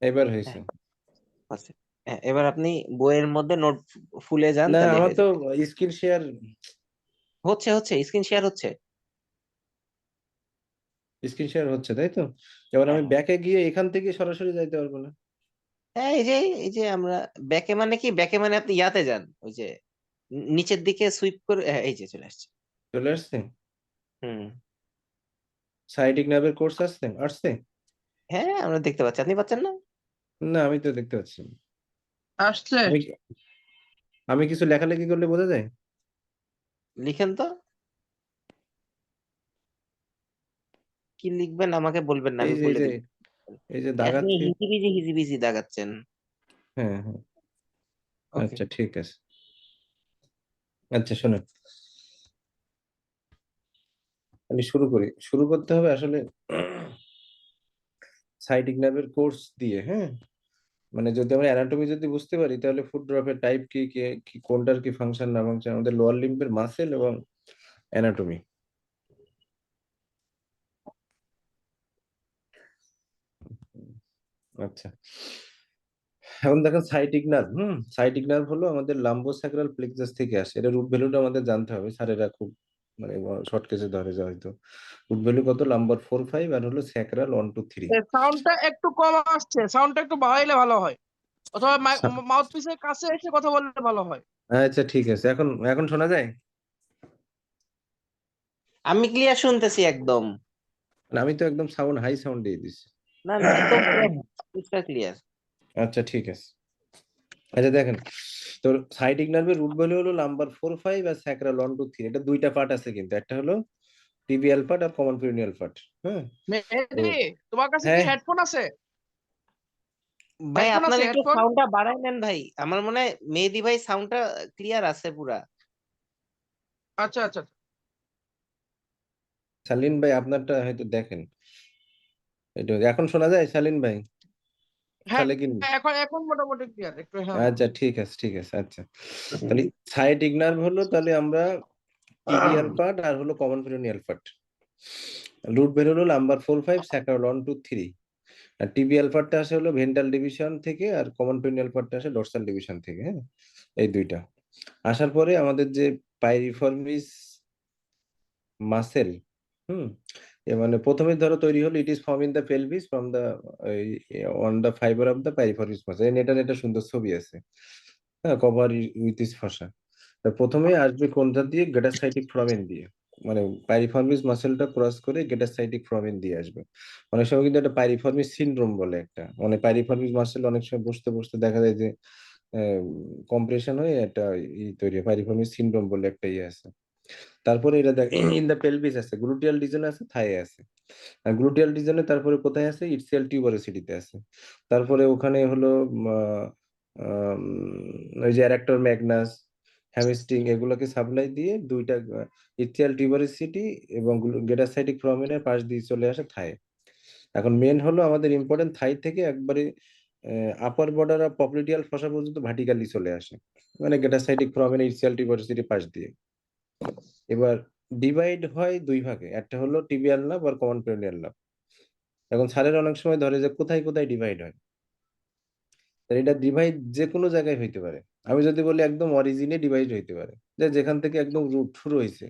এবার হয়েছে। হ্যাঁ, আছে। হ্যাঁ, এবার আপনি বইয়ের মধ্যে নোট ফুলে যান, না, তাহলে আমার হয়ে তো যাবে। স্ক্রিন শেয়ার, হচ্ছে হচ্ছে, স্ক্রিন শেয়ার হচ্ছে। স্ক্রিন শেয়ার হচ্ছে তাই তো। এবার আমি হ্যাঁ ব্যাকে গিয়ে এখান থেকে সরাসরি যাইতে পারবো না? হ্যাঁ, এই যে আমরা ব্যাকে মানে কি, ব্যাকে মানে আপনি ইয়াতে যান, ওই যে নিচের দিকে সুইপ করে, হ্যাঁ এই যে চলে আসছে। চলে আসছে। হুম। সাইটিক ন্যাবের কোর্স আসছে আসছে। হ্যাঁ আমরা দেখতে পাচ্ছি, আপনি পাচ্ছেন না? না, আমি তো দেখতে পাচ্ছি না। আসছে। আমি আমি কিছু লেখালেখি করলে বোঝা যায়? লিখেন তো, কি লিখবেন আমাকে বলবেন না, এই আমি যে এই বলে যে দিব। এই যে আপনি দাগাচ্ছি। হিজিবিজি হিজিবিজি দাগাচ্ছেন। হ্যাঁ হ্যাঁ। ওকে। আচ্ছা ঠিক আছে। আচ্ছা শোনো, আমি শুরু করি। শুরু করতে হবে আসলে সাইটিক নার্ভের কোর্স দিয়ে, হ্যাঁ। মানে যদি আমরা অ্যানাটমি যদি বুঝতে পারি, তাহলে ফুট ড্রপের টাইপ কি কি কি কোনটার কি ফাংশন না ফাংশন, আমাদের লোয়ার লিম্বের মাসেল এবং অ্যানাটমি। আচ্ছা, এখন দেখেন সাইটিক নার্ভ, সাইটিক নার্ভ হলো আমাদের লাম্বোস্যাক্রাল প্লেক্সাস থেকে আসে। এটা রুট ভ্যালুটা আমাদের জানতে হবে, স্যারেরা খুব মানে শর্ট কেসে ধরে যায় হয়তো। রুট ভ্যালু কত? লাম্বার 4 5, আর হলো স্যাক্রাল 1 2 3। সাউন্ডটা একটু কম আসছে, সাউন্ডটা একটু বাড়াইলে ভালো হয়, অথবা মাউথ পিসের কাছে এসে কথা বললে ভালো হয়। আচ্ছা ঠিক আছে, এখন এখন শোনা যায়? আমি ক্লিয়ার শুনতেছি একদম। না, আমি তো একদম সাউন্ড হাই সাউন্ড দিয়ে দিছি। না না, একদম পুরো ক্লিয়ার। আচ্ছা ঠিক আছে। আচ্ছা দেখেন, তো সাইটিক নার্ভের রুট ভ্যালু হলো নাম্বার 4 5 আর স্যাক্রাল 1 2 3। এটা দুইটা পার্ট আছে কিন্তু, একটা হলো টিবিয়াল পার্ট আর কমন পিউনিয়াল পার্ট। হ্যাঁ। তো মেহেদি, তোমার কাছে কি হ্যাঁ, হেডফোন আছে? ভাই হেডফোন আপনার আছে, একটু হেডফোন। সাউন্ডটা বাড়াই নেন ভাই, আমার মনে হয় মেহেদি ভাই সাউন্ডটা ক্লিয়ার আছে পুরা। আচ্ছা আচ্ছা। সালিন ভাই আপনারটা হয়তো দেখেন। এটা এখন শোনা যায় সালিন ভাই? হ্যাঁ, সালেকিন। এখন এখন মোটামুটি ক্লিয়ার একটু, হ্যাঁ। আচ্ছা ঠিক আছে ঠিক আছে। আচ্ছা, তাহলে সাইটিক নার্ভ হলো, তাহলে আমরা টিবিয়াল পার্ট আর হলো কমন পিউনিয়াল পার্ট। রুট বের হলো নাম্বার 4 5, স্যাক্রাল 1 2 3। আর টিবিয়াল পার্টটা আসে হলো ভেন্ট্রাল ডিভিশন থেকে, আর কমন পিউনিয়াল পার্টটা আসে ডর্সাল ডিভিশন থেকে, হ্যাঁ। এই দুইটা আসার পরে আমাদের যে পাইরিফর্মিস মাসেল, হুম, মানে প্রথমে ধরো তৈরি হলো, it is form in the pelvis from the on the fibre of the piriformis muscle. এটা সুন্দর ছবি আছে, হ্যাঁ, কভার উইথ ইস ফসা। তা প্রথমে আসবে কোনটা দিয়ে? গেটাসাইটিক ফ্রামেন দিয়ে। মানে পাইরিফর্মিস মাসেলটা ক্রস করে গেটাসাইটিক ফ্রামেন দিয়ে আসবে। অনেক সময় কিন্তু একটা পাইরিফর্মিস সিনড্রোম বলে একটা, মানে পাইরিফর্মিস মাসেল অনেক সময় বসতে বসতে দেখা যায় যে কম্প্রেশন হয়ে একটা তৈরি হয়, পাইরিফর্মিস সিনড্রোম বলে একটা আছে। তারপরে এটা দেখ ইন দ্য পেলভিস আছে, গ্লুটিয়াল রিজনে আছে, থাইয়ে আছে। আর গ্লুটিয়াল রিজনে তারপরে কোথায় আছে? ইটসিয়াল টিউবারোসিটিতে আছে। তারপরে ওখানে হলো আহ, আম, ওই যে অ্যারেক্টর ম্যাগনাস, হ্যামস্ট্রিং, এগুলোকে সাপ্লাই দিয়ে দুইটা ইথিয়াল টিউবারোসিটি এবং গেটাসাইটিক ফ্রমেনের পাশ দিয়ে চলে আসে থাই। এখন মেন হলো আমাদের ইম্পর্টেন্ট থাই থেকে একবারে আপার বর্ডার অফ পপ্লিটিয়াল ফসা পর্যন্ত ভার্টিক্যালি চলে আসে, মানে গেটাসাইটিক ফ্রমেনের ইথিয়াল টিউবারোসিটি পাশ দিয়ে। এবার ডিভাইড হয় দুই ভাগে, একটা হলো টিবিয়াল নার্ভ আর কমন পেরিনিয়াল নার্ভ। এখন স্যারের অনেক সময় ধরে যে কোথায় কোথায় ডিভাইড হয়, তাহলে এটা ডিভাইড যে কোনো জায়গায় হইতে পারে। আমি যদি বলি একদম অরিজিনে ডিভাইড হইতে পারে, যে যেখান থেকে একদম রুট শুরু হয়েছে,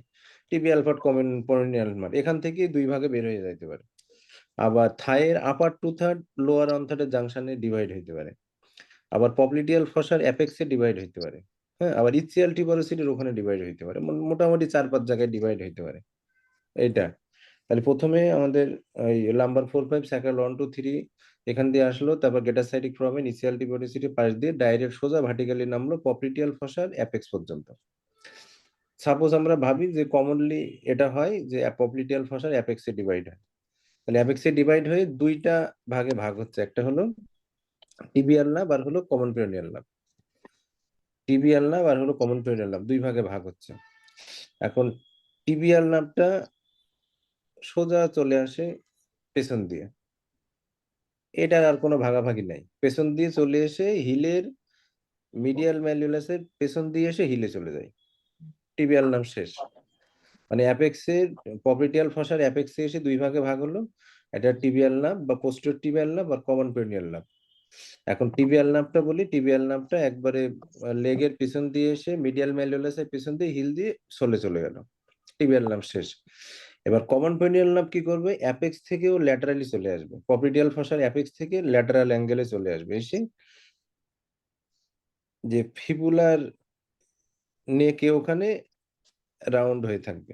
tibial part common peroneal nerve, এখান থেকে দুই ভাগে বের হয়ে যাইতে পারে। আবার থাইয়ের আপার 2/3 লোয়ার 1/3 জাংশনে ডিভাইড হইতে পারে। আবার পপ্লিটিয়াল ফসার অ্যাপেক্সে ডিভাইড হইতে পারে। হ্যাঁ, আবার ইচিয়াল টিউবারোসিটির ওখানে ডিভাইড হইতে পারে, মোটামুটি 4 5 জায়গায় ডিভাইড হইতে পারে। এইটা, তাহলে প্রথমে আমাদের এই নাম্বার 4 5 স্যাক্রাল 1 2 3 এখান দিয়ে আসলো, তারপর গেটাসাইটিক ফ্রমেন ইসিয়াল টিউবারোসিটি পাশ দিয়ে ডাইরেক্ট সোজা ভার্টিক্যালি নামলো পপ্লিটিয়াল ফসার অ্যাপেক্স পর্যন্ত। সাপোজ আমরা ভাবি যে কমনলি এটা হয় যে পপ্লিটিয়াল ফসার অ্যাপেক্সে ডিভাইড হয়, তাহলে অ্যাপেক্সে ডিভাইড হয়ে দুইটা ভাগে ভাগ হচ্ছে, একটা হলো টিবিয়াল নার্ভ আর হলো common peroneal nerve. Tibial nerve আর হলো কমন পেরিনিয়াল নার্ভ দুই ভাগে ভাগ হচ্ছে। এখন টিবিয়াল নার্ভটা সোজা চলে আসে পেছন দিয়ে, এটার আর কোনো ভাগাভাগি নাই, পেছন দিয়ে চলে এসে হিলের মিডিয়াল ম্যালিউলাসের পেছন দিয়ে এসে হিলে চলে যায়, টিবিয়াল নার্ভ শেষ। মানে অ্যাপেক্সের পপ্লিটিয়াল ফসার অ্যাপেক্সে এসে দুই ভাগে ভাগ হলো, এটা টিবিয়াল নার্ভ বা পোস্টেরিয়র টিবিয়াল নার্ভ আর কমন পেরিনিয়াল নার্ভ। এখন টিবিয়াল নার্ভটা বলি, টিবিয়াল নার্ভটা একবারে লেগের পিছন দিয়ে এসে মিডিয়াল ম্যালিওলাসের পিছন দিয়ে হিল দিয়ে সোলে চলে গেল, টিবিয়াল নার্ভ শেষ। এবার কমন পেনিয়াল নার্ভ কি করবে, অ্যাপেক্স থেকেও ল্যাটারালি চলে আসবে, পপিডিয়াল ফসার অ্যাপেক্স থেকে ল্যাটারাল অ্যাঙ্গেলে চলে আসবে, এসে যে ফিবুলার নেকে ওখানে রাউন্ড হয়ে থাকবে,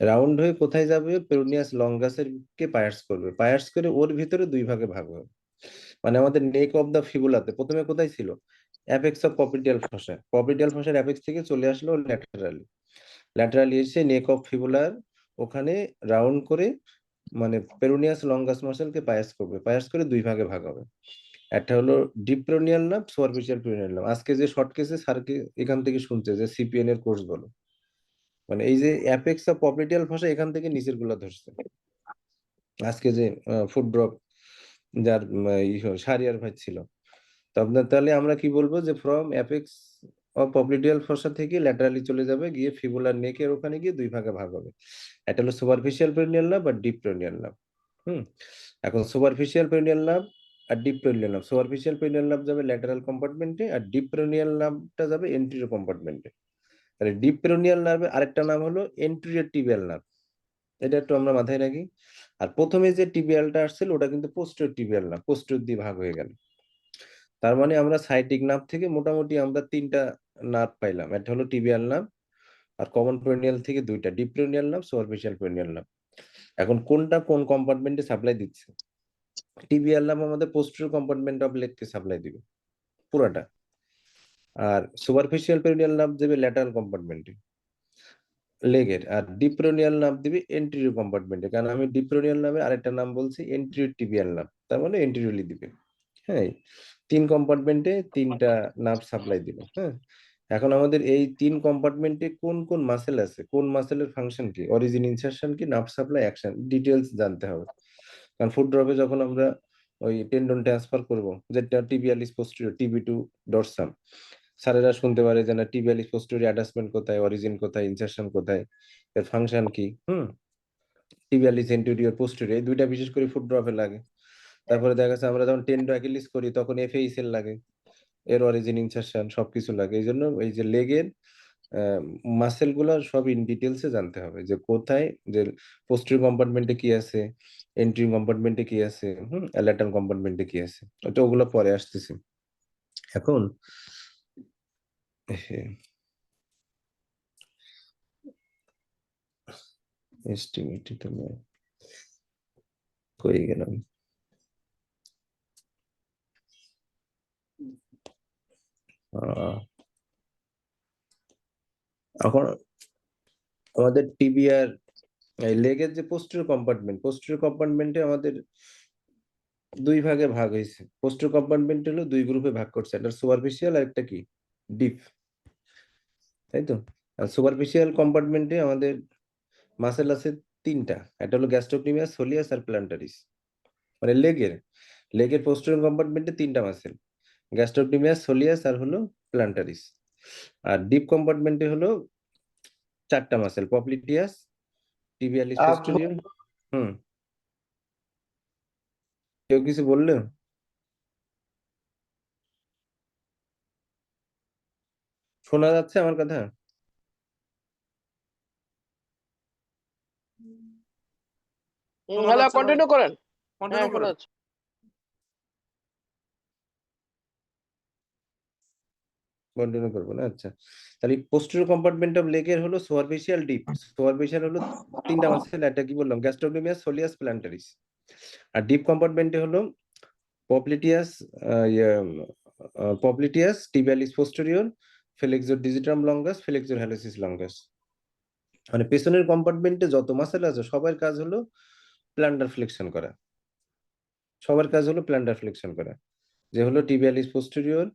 রাউন্ড হয়ে কোথায় যাবে, পেরোনিয়াস লঙ্গাসের কে পায়ার্স করবে, পায়ার্স করে ওর ভিতরে দুই ভাগে ভাগ হবে। মানে আমাদের নেক অফ দা ফিবুলাতে প্রথমে কোথায় ছিল, অ্যাপেক্স অফ পপিডিয়াল ফসা, পপিডিয়াল ফসার অ্যাপেক্স থেকে চলে আসলো ল্যাটারালি, ল্যাটারালি এসে নেক অফ ফিবুলার ওখানে রাউন্ড করে মানে পেরোনিয়াস লঙ্গাস মাসেলকে পায়াস করবে, পায়াস করে দুই ভাগে ভাগ হবে। একটা হলো deep peroneal nerve, superficial peroneal nerve. আজকে যে শর্ট কেসে স্যারকে এখান থেকে শুনছে যে সিপিএন এর কোর্স বলো, মানে এই যে অ্যাপেক্স অফ পপিডিয়াল ফসা এখান থেকে নিচের গুলা ধরছে। আজকে যে ফুড ড্রপ যার সারিয়ার ভাই ছিল, তো আপনার তাহলে আমরা কি বলবো যে ফ্রম অ্যাপেক্স অফ পপিডিয়াল ফসা থেকে ল্যাটারালি চলে যাবে, গিয়ে ফিবুলার নেকের ওখানে গিয়ে দুই ভাগে ভাগ হবে। এটা হলো সুপারফিশিয়াল পেরিনিয়াল নার্ভ আর ডিপ পেরিনিয়াল নার্ভ। এখন সুপারফিশিয়াল পেরিনিয়াল নার্ভ আর deep peroneal nerve, superficial peroneal nerve যাবে ল্যাটারাল কম্পার্টমেন্টে আর ডিপ পেরিনিয়াল নার্ভটা যাবে এন্টেরিয়র কম্পার্টমেন্টে। তাহলে ডিপ পেরিনিয়াল নার্ভের আরেকটা নাম হলো এন্টেরিয়র টিবিয়াল নার্ভ, এটা একটু আমরা মাথায় রাখি। আর প্রথমে যে টিবিয়ালটা আসছিল ওটা কিন্তু পোস্টেরিয়র টিবিয়াল নার্ভ, পোস্টেরিয়র দিয়ে ভাগ হয়ে গেল। তার মানে আমরা সাইটিক নার্ভ থেকে মোটামুটি আমরা তিনটা নার্ভ পাইলাম, একটা হলো টিবিয়াল নার্ভ, আর কমন পেরিনিয়াল থেকে দুইটা, deep peroneal nerve, superficial peroneal nerve. এখন কোনটা কোন কম্পার্টমেন্টে সাপ্লাই দিচ্ছে, টিবিয়াল নার্ভ আমাদের পোস্টেরিয়র কম্পার্টমেন্ট অফ লেগকে সাপ্লাই দিবে পুরাটা, আর সুপারফিশিয়াল পেরিনিয়াল নার্ভ দেবে ল্যাটারাল কম্পার্টমেন্টে লেগের, আর ডিপ পেরিনিয়াল নার্ভ দিবে এন্টেরিয়র কম্পার্টমেন্টে। কারণ আমি ডিপ পেরিনিয়াল নার্ভের আরেকটা নাম বলছি এন্টেরিয়র টিবিয়াল নার্ভ, তার মানে এন্টেরিয়রলি দিবে। হ্যাঁ, তিন কম্পার্টমেন্টে তিনটা নার্ভ সাপ্লাই দিবে। হ্যাঁ, এখন আমাদের এই তিন কম্পার্টমেন্টে কোন কোন মাসেল আছে, কোন মাসেলের ফাংশন কি, অরিজিন ইনসারশন কি, নার্ভ সাপ্লাই অ্যাকশন, ডিটেলস জানতে হবে। কারণ ফুড ড্রপে যখন আমরা ওই টেন্ডন ট্রান্সফার করব, যেটা টিবিয়ালিস পোস্টেরিয়র, টিবি টু ডরসাম, স্যারেরা শুনতে পারে যে না টিবিয়ালিস পোস্টেরিয়র অ্যাটাচমেন্ট কোথায়, অরিজিন কোথায়, ইনসারশন কোথায়, এর ফাংশন কি। টিবিয়ালিস এন্টেরিয়র পোস্টেরিয়র, এই দুইটা বিশেষ করে ফুড ড্রপে লাগে। তারপরে দেখা যাচ্ছে আমরা যখন টেন্ডো অ্যাকিলিস করি তখন এফএই সেল লাগে, এর অরিজিন ইনসারশন সবকিছু লাগে। এই জন্য এই যে লেগের মাসেল গুলো সব ইন ডিটেলসে জানতে হবে, যে কোথায়, যে পোস্টেরিয়র কম্পার্টমেন্টে কি আছে, এন্ট্রি কম্পার্টমেন্টে কি আছে, ল্যাটারাল কম্পার্টমেন্টে কি আছে, তো ওগুলো পরে আসতেছে। এখন এস্টিমেটেড কই গেলাম, এখন আমাদের টিবিআর লেগের যে পোস্টেরিয়র কম্পার্টমেন্ট, পোস্টেরিয়র কম্পার্টমেন্টে আমাদের দুই ভাগে ভাগ হয়েছে। পোস্টেরিয়র কম্পার্টমেন্ট হলো দুই গ্রুপে ভাগ করছে, একটা সুপারফিশিয়াল আর একটা কি ডিপ, তাই তো। আর সুপারফিশিয়াল কম্পার্টমেন্টে আমাদের মাসেল আছে তিনটা, একটা হলো গ্যাস্ট্রোক্লিমিয়াস, সোলিয়াস আর প্ল্যান্টারিস। মানে লেগের লেগের পোস্টেরিয়র কম্পার্টমেন্টে তিনটা মাসেল, গ্যাস্ট্রোক্লিমিয়াস, সোলিয়াস আর হলো প্ল্যান্টারিস। আর ডিপ কম্পার্টমেন্টে হলো চারটা মাসেল, পপ্লিটিয়াস, টিবিয়ালিস পোস্টেরিয়র। হুম, কেউ কিছু বললে, শোনা যাচ্ছে আমার কথা? হ্যালো, কন্টিনিউ করেন। কন্টিনিউ শোনা করেন। যাচ্ছে। কন্টিনিউ করবো না, আচ্ছা। তাহলে পোস্টেরিয়র কম্পার্টমেন্ট অফ লেগের হলো সুপারফিশিয়াল, ডিপ। সুপারফিশিয়াল হলো তিনটা মাসেল, একটা কি বললাম, গ্যাস্ট্রোক্লিমিয়াস, সোলিয়াস, প্ল্যান্টারিস। আর ডিপ কম্পার্টমেন্টে হলো popliteus, popliteus, tibialis posterior, flexor digitorum longus, flexor hallucis longus. মানে পেছনের কম্পার্টমেন্টে যত মাসেল আছে সবার কাজ হলো প্ল্যান্টার ফ্লেকশন করা, সবার কাজ হলো প্ল্যান্টার ফ্লেকশন করা, যে হলো tibialis posterior,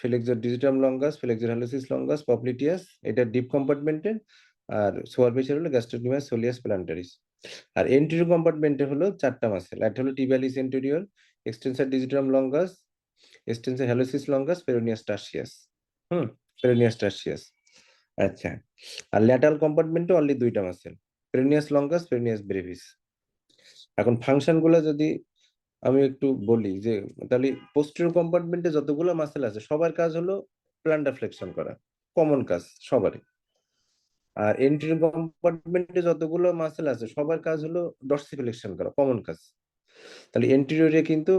flexor digitorum longus, flexor hallucis longus, popliteus, এটা ডিপ কম্পার্টমেন্টে। আর সুপারফিশিয়াল হলো গ্যাস্ট্রোক্লিমিয়াস, সোলিয়াস, প্ল্যান্টারিস। আর এন্টেরিয়র কম্পার্টমেন্টে হলো চারটা মাসেল, একটা হলো tibialis anterior, extensor digitorum longus, extensor hallucis longus, peroneus tertius. Peroneus tertius. আচ্ছা, আর ল্যাটারাল কম্পার্টমেন্টে অনলি দুইটা muscle, peroneus longus, peroneus brevis. এখন ফাংশন গুলো যদি আমি একটু বলি যে তাহলে পোস্টেরিয়র কম্পার্টমেন্টে যতগুলো মাসেল আছে সবার কাজ হলো প্ল্যান্টার ফ্লেকশন করা, কমন কাজ সবারই। আর এন্টেরিয়র কম্পার্টমেন্টে যতগুলো মাসেল আছে সবার কাজ হলো ডর্সিফ্লেকশন করা, কমন কাজ। তাহলে এন্টেরিয়রে কিন্তু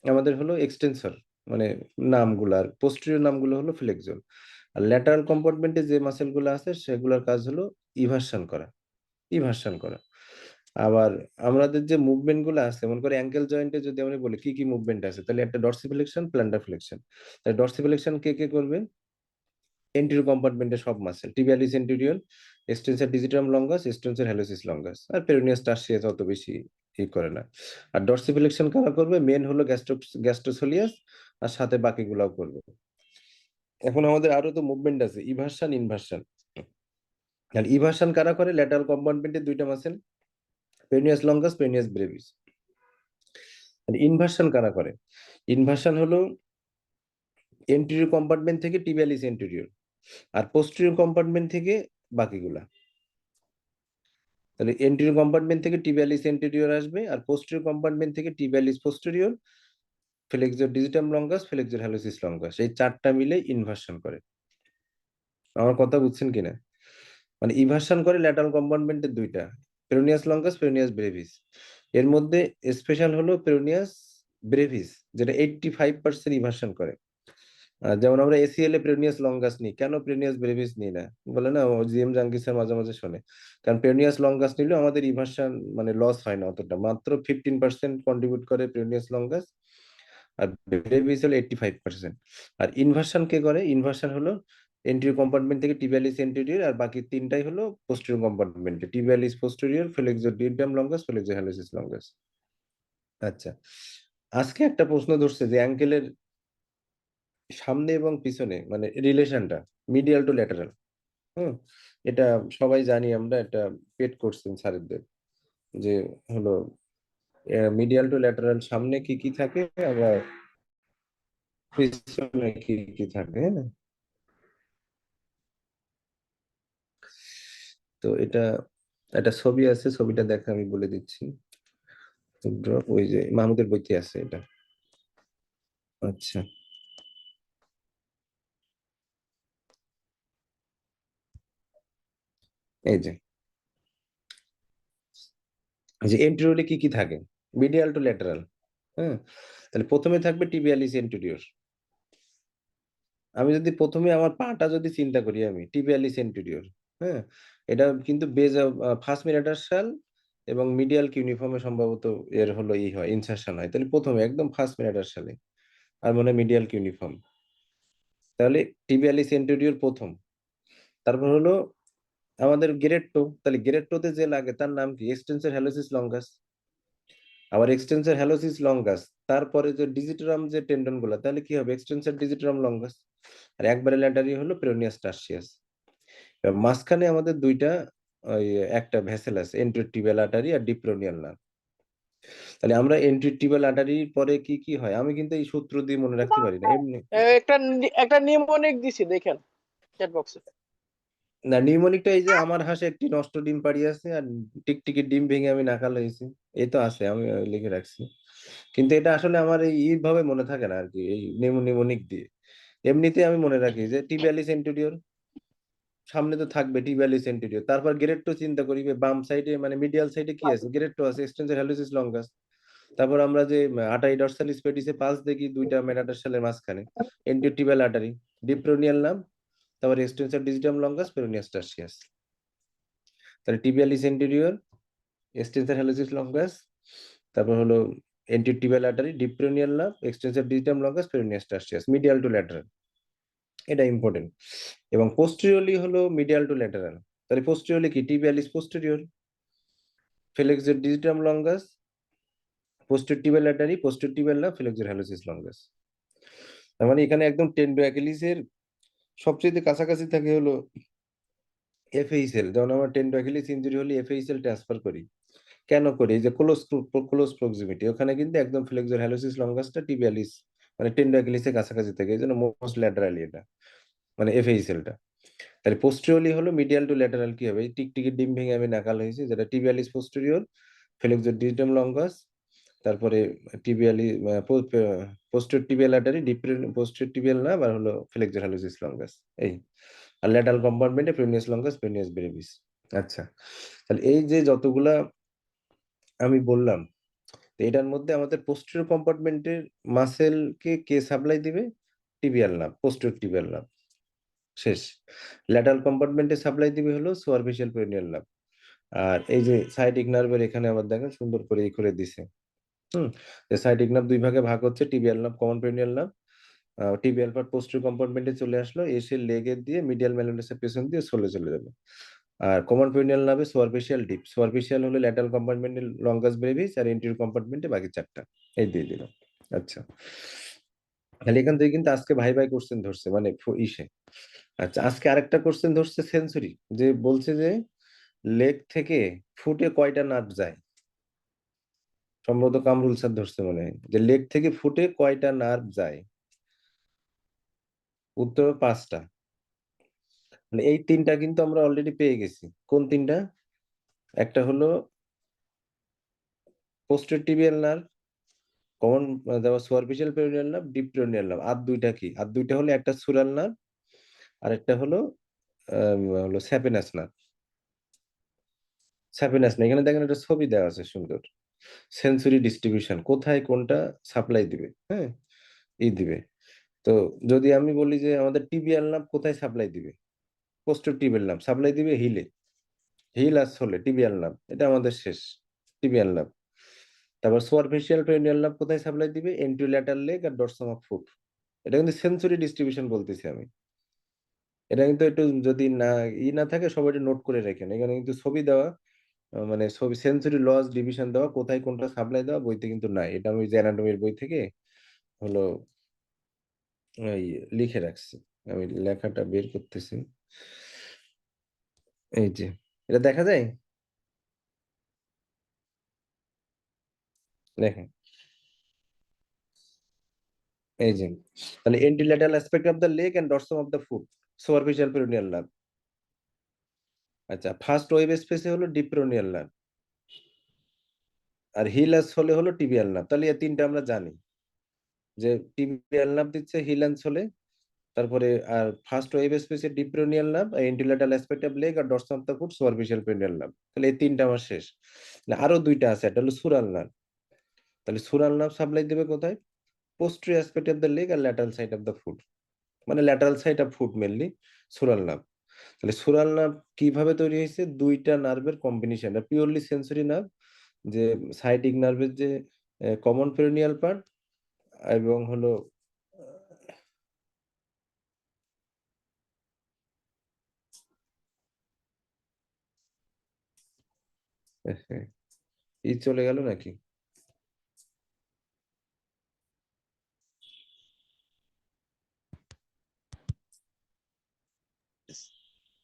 আমাদের হলো এক্সটেন্সর মানে নামগুলো, আর পোস্টেরিয়র নামগুলো হলো ফ্লেক্সর। আর ল্যাটারাল কম্পার্টমেন্টে যে মাসেলগুলো আছে সেগুলোর কাজ হলো ইভার্সন করা, ইভার্সন করা। আবার আমাদের যে মুভমেন্ট গুলো আছে, মনে করে অ্যাঙ্কেল জয়েন্টে যদি আমরা বলি কি কি মুভমেন্ট আছে, তাহলে একটা ডর্সিফ্লেকশন, প্ল্যান্টার ফ্লেকশন। তাহলে ডর্সিফ্লেকশন কে কে করবে? এন্টেরিয়র কম্পার্টমেন্টের সব muscle, tibialis anterior, extensor digitorum longus, extensor hallucis longus. আর পেরোনিয়াস টার্সিয়াস অত বেশি করে না। আর ডর্সিফ্লেকশন কারা করবে? মেন হলো গ্যাস্ট্রোসোলিয়াস, আর সাথে বাকিগুলাও করবে। এখন আমাদের আরো তো মুভমেন্ট আছে, ইভার্সন, ইনভার্সন। আর ইভার্সন কারা করে? ল্যাটারাল কম্পার্টমেন্টের দুইটা muscle, peroneus longus, peroneus Brevis. আর ইনভার্সন কারা করে? ইনভার্সন হলো এন্টেরিয়র কম্পার্টমেন্ট থেকে টিবিয়ালিস এন্টেরিয়র, আর পোস্টেরিয়র কম্পার্টমেন্ট থেকে বাকিগুলা। তাহলে এন্টেরিয়র কম্পার্টমেন্ট থেকে টিবিয়ালিস এন্টেরিয়র আসবে, আর পোস্টেরিয়র কম্পার্টমেন্ট থেকে tibialis posterior, flexor digitorum longus, flexor hallucis longus, এই চারটা মিলে ইনভার্সন করে। আমার কথা বুঝছেন কিনা? মানে ইনভার্সন করে ল্যাটারাল কম্পার্টমেন্টের দুইটা, পেরোনিয়াস লঙ্গাস, পেরোনিয়াস ব্রেভিস। এর মধ্যে স্পেশাল হলো পেরোনিয়াস ব্রেভিস, যেটা 85% ইনভার্সন করে। যেমন আমরা এসিএল এ পেরোনিয়াস লঙ্গাস নিই, কেন পেরোনিয়াস ব্রেভিস নিই না? বলে না, জিএম জাঙ্গি স্যার মাঝে মাঝে শোনে। কারণ পেরোনিয়াস লঙ্গাস নিলেও আমাদের ইভার্সন মানে লস হয় না অতটা, মাত্র 15% কন্ট্রিবিউট করে পেরোনিয়াস লঙ্গাস, আর ব্রেভিস হলো 85%। আর ইনভার্সন কে করে? ইনভার্সন হলো এন্টেরিয়র কম্পার্টমেন্ট থেকে টিবিয়ালিস এন্টেরিয়র, আর বাকি তিনটাই হলো পোস্টেরিয়র কম্পার্টমেন্টে, টিবিয়ালিস পোস্টেরিয়র, ফ্লেক্সর ডিডিয়াম লঙ্গাস, ফ্লেক্সর হ্যালোসিস লঙ্গাস। আচ্ছা, আজকে একটা প্রশ্ন ধরছে যে অ্যাঙ্কেলের সামনে এবং পিছনে মানে রিলেশনটা মিডিয়াল টু ল্যাটারাল। হুম, এটা সবাই জানি আমরা, এটা পেট করছেন স্যারদের, যে হলো মিডিয়াল টু ল্যাটারাল সামনে কি কি থাকে, আবার পিছনে কি কি থাকে, হ্যাঁ না? তো এটা একটা ছবি আছে, ছবিটা দেখে আমি বলে দিচ্ছি। ওই যে মাহমুদের বইতে আছে এটা। আচ্ছা, এই যে এন্টেরিয়রে কি কি থাকে, মিডিয়াল টু ল্যাটারাল। হ্যাঁ, তাহলে প্রথমে থাকবে টিবিয়ালিস এন্টেরিয়র। আমি যদি প্রথমে আমার পাটা যদি চিন্তা করি, আমি টিবিয়ালিস এন্টেরিয়র, হ্যাঁ, এটা কিন্তু বেজ ফার্স্ট মেটাটার্সাল এবং মিডিয়াল কিউনিফর্মে সম্ভবত এর হলো হয় ইনসারশন হয়। তাহলে প্রথমে একদম ফার্স্ট মেটাটার্সালে, আর মনে হয় মিডিয়াল কিউনিফর্ম। তাহলে টিবিয়ালিস এন্টেরিয়র প্রথম। তারপর হলো আমাদের গ্রেড 2, তাহলে গ্রেড 2 তে যে লাগে তার নাম কি? Extensor hallucis longus. আবার এক্সটেন্সর হ্যালোসিস লঙ্গাস, তারপরে যে ডিজিটারাম যে টেন্ডন গুলা, তাহলে কি হবে? Extensor ডিজিটারাম longus. আর একবারে ল্যাটারি হলো পেরোনিয়াস টার্সিয়াস। মাঝখানে আমাদের দুইটা ওই একটা ভেসেল আছে, এন্ট্রোটিবিয়াল আর্টারি আর ডিপ্রোনিয়াল নার্ভ। তাহলে আমরা এন্ট্রোটিবিয়াল আর্টারির পরে কি কি হয়, আমি কিন্তু এই সূত্র দিয়ে মনে রাখতে পারি না এমনি। একটা নিউমোনিক দিছি দেখেন চ্যাট বক্সে। না, নিউমোনিকটা এই যে আমার হাঁসে একটি নষ্ট ডিম পাড়িয়েছে, আর টিকটিকির ডিম ভেঙে আমি নাকাল হয়েছি, এই তো আছে, আমি লিখে রাখছি। কিন্তু এটা আসলে আমার এইভাবে মনে থাকে না আর কি, এই নিউমোনিক দিয়ে। এমনিতে আমি মনে রাখি যে টিবিয়ালিস এন্টেরিয়র, সামনে তো থাকবে টিবিয়ালিস এন্টেরিয়র। তারপর গ্রেড 2 চিন্তা করি, বাম সাইডে মানে মিডিয়াল সাইডে কি আছে? গ্রেড 2 আছে, এক্সটেন্সর হ্যালোসিস লঙ্গাস। তারপর আমরা যে আটারি ডরসালিস পেটিসে পালস দেখি দুইটা মেটাটার্সালের মাঝখানে, এন্টিওটিবিয়াল আর্টারি, ডিপ্রোনিয়াল নার্ভ, তারপর extensor digitorum longus, peroneus tertius. তাহলে tibialis anterior, extensor hallucis longus, তারপর হলো anterior tibial artery, deep peroneal nerve, extensor digitorum longus, peroneus tertius, medial to lateral. এটা ইম্পর্টেন্ট। এবং পোস্টেরিয়রলি হলো মিডিয়াল টু ল্যাটারাল। তাহলে posteriorly কি? Tibialis posterior, flexor digitorum longus, posterior tibial artery, posterior tibial nerve, flexor hallucis longus. তার মানে এখানে একদম Tendo অ্যাকিলিসের সবচেয়ে কাছাকাছি থাকে হলো এফএইচএল। যেমন আমরা টেন্ডো অ্যাকিলিস ইনজুরি হলে এফএইচএল ট্রান্সফার করি, কেন করি? যে ক্লোজ প্রক্সিমিটি, ওখানে কিন্তু একদম ফ্লেক্সর হ্যালোসিস লঙ্গাসটা টিবিয়ালিস মানে টেন্ডো অ্যাকিলিসের কাছাকাছি থাকে, এই জন্য মোস্ট ল্যাটারালি এটা মানে এফএইচএলটা। তাহলে পোস্টেরিয়রলি হলো মিডিয়াল টু ল্যাটারাল কি হবে? এই টিকটিকির ডিম ভেঙে আমি নাকাল হয়েছি, যেটা টিবিয়ালিস পোস্টেরিয়র, ফ্লেক্সর ডিজিটাম লঙ্গাস, তারপরে টিবিয়ালি পোস্টের টিবিয়াল আর্টারি, ডিপ পোস্টের টিবিয়াল নার্ভ, আর হলো ফ্লেক্সর হ্যালুসিস লঙ্গাস। এই আর ল্যাটারাল কম্পার্টমেন্টে পেনিয়াস লঙ্গাস, পেনিয়াস ব্রেভিস। আচ্ছা, তাহলে এই যে যতগুলা আমি বললাম, তো এটার মধ্যে আমাদের পোস্টেরিয়র কম্পার্টমেন্টের মাসেলকে কে সাপ্লাই দিবে? Tibial nerve, posterior tibial nerve. শেষ। ল্যাটারাল কম্পার্টমেন্টে সাপ্লাই দিবে হলো সুপারফিশিয়াল পেরিনিয়াল নার্ভ। আর এই যে সাইটিক নার্ভের এখানে আবার দেখেন সুন্দর করে এই করে দিছে। যে সাইটিক নার্ভ দুই ভাগে ভাগ হচ্ছে, tibial nerve, common peroneal nerve. Tibial part posterior কম্পার্টমেন্টে চলে আসলো, এসে লেগের দিয়ে মিডিয়াল ম্যালুনাসের পেছন দিয়ে চলে যাবে। আর কমন পেরিনিয়াল নার্ভে সুপারফিশিয়াল, ডিপ। সুপারফিশিয়াল হলো ল্যাটারাল কম্পার্টমেন্টে লঙ্গাস ব্রেভিস, আর এন্টেরিয়র কম্পার্টমেন্টে বাকি চারটা। এই দিয়ে দিলাম। আচ্ছা, তাহলে এখান থেকে কিন্তু আজকে ভাই ভাই কোশ্চেন ধরছে, মানে ইসে। আচ্ছা, আজকে আরেকটা কোশ্চেন ধরছে সেন্সরি, যে বলছে যে লেগ থেকে ফুটে কয়টা নার্ভ যায়। সম্ভবত কামরুল স্যার ধরছে মনে হয়, যে লেগ থেকে ফুটে কয়টা নার্ভ যায়। উত্তর 5টা। মানে এই তিনটা কিন্তু আমরা অলরেডি পেয়ে গেছি। কোন তিনটা? একটা হলো posterior tibial nerve, common superficial peroneal nerve, deep peroneal nerve. আর দুইটা কি? আর দুইটা হলো একটা সুরাল নার্ভ, আর একটা হলো হলো স্যাপিনাস নার্ভ। স্যাপিনাস না, এখানে দেখেন একটা ছবি দেওয়া আছে সুন্দর। সেন্সরি ডিস্ট্রিবিউশন, কোথায় কোনটা সাপ্লাই দিবে, হ্যাঁ, এই দিবে। তো যদি আমি বলি যে আমাদের টিবিয়াল নার্ভ কোথায় সাপ্লাই দিবে? পোস্টের টিবিয়াল নার্ভ সাপ্লাই দিবে হিলে। হিল আর সোলে টিবিয়াল নার্ভ, এটা আমাদের শেষ। Tibial nerve. তারপর সুপারফিশিয়াল পেরিনিয়াল নার্ভ কোথায় সাপ্লাই দিবে? এন্ট্রিল্যাটারাল লেগ আর ডরসাম অফ ফুট। এটা কিন্তু সেন্সরি ডিস্ট্রিবিউশন বলতেছি আমি। এটা কিন্তু একটু যদি না না থাকে সবাই একটু নোট করে রাখেন, এখানে কিন্তু ছবি দেওয়া, মানে ছবি সেন্সরি লস ডিভিশন দেওয়া, কোথায় কোনটা সাপ্লাই দেওয়া বইতে কিন্তু নাই। এটা আমি যে অ্যানাটমির বই থেকে হলো এই লিখে রাখছি। আমি লেখাটা বের করতেছি। এই যে এটা দেখা যায়, দেখেন এই যে, তাহলে anterolateral aspect of the leg and dorsum of the foot, superficial peroneal nerve. আচ্ছা, ফার্স্ট ওয়েব স্পেসে হলো ডিপ পেরিনিয়াল নার্ভ, আর হিলাস হলে হলো টিবিয়াল নার্ভ। তাহলে এই তিনটা আমরা জানি, যে টিবিয়াল নার্ভ দিচ্ছে হিলান্স হলে, তারপরে আর ফার্স্ট ওয়েব স্পেসে ডিপ পেরিনিয়াল নার্ভ, আর এন্টিলেটারাল অ্যাসপেক্ট অফ লেগ আর dorsum of the foot superficial peroneal nerve. তাহলে এই তিনটা আমার শেষ। না, আরো দুইটা আছে, একটা হলো সুরাল নার্ভ। তাহলে সুরাল নার্ভ সাপ্লাই দেবে কোথায়? Posterior aspect of the leg আর lateral side of the foot, মানে lateral side of foot mainly sural nerve. তাহলে সুরাল নার্ভ কিভাবে তৈরি হয়েছে? দুইটা নার্ভের কম্বিনেশন, পিওরলি সেন্সরি নার্ভ, যে সাইটিক নার্ভের যে কমন পেরিনিয়াল পার্ট এবং হলো ই চলে গেল নাকি?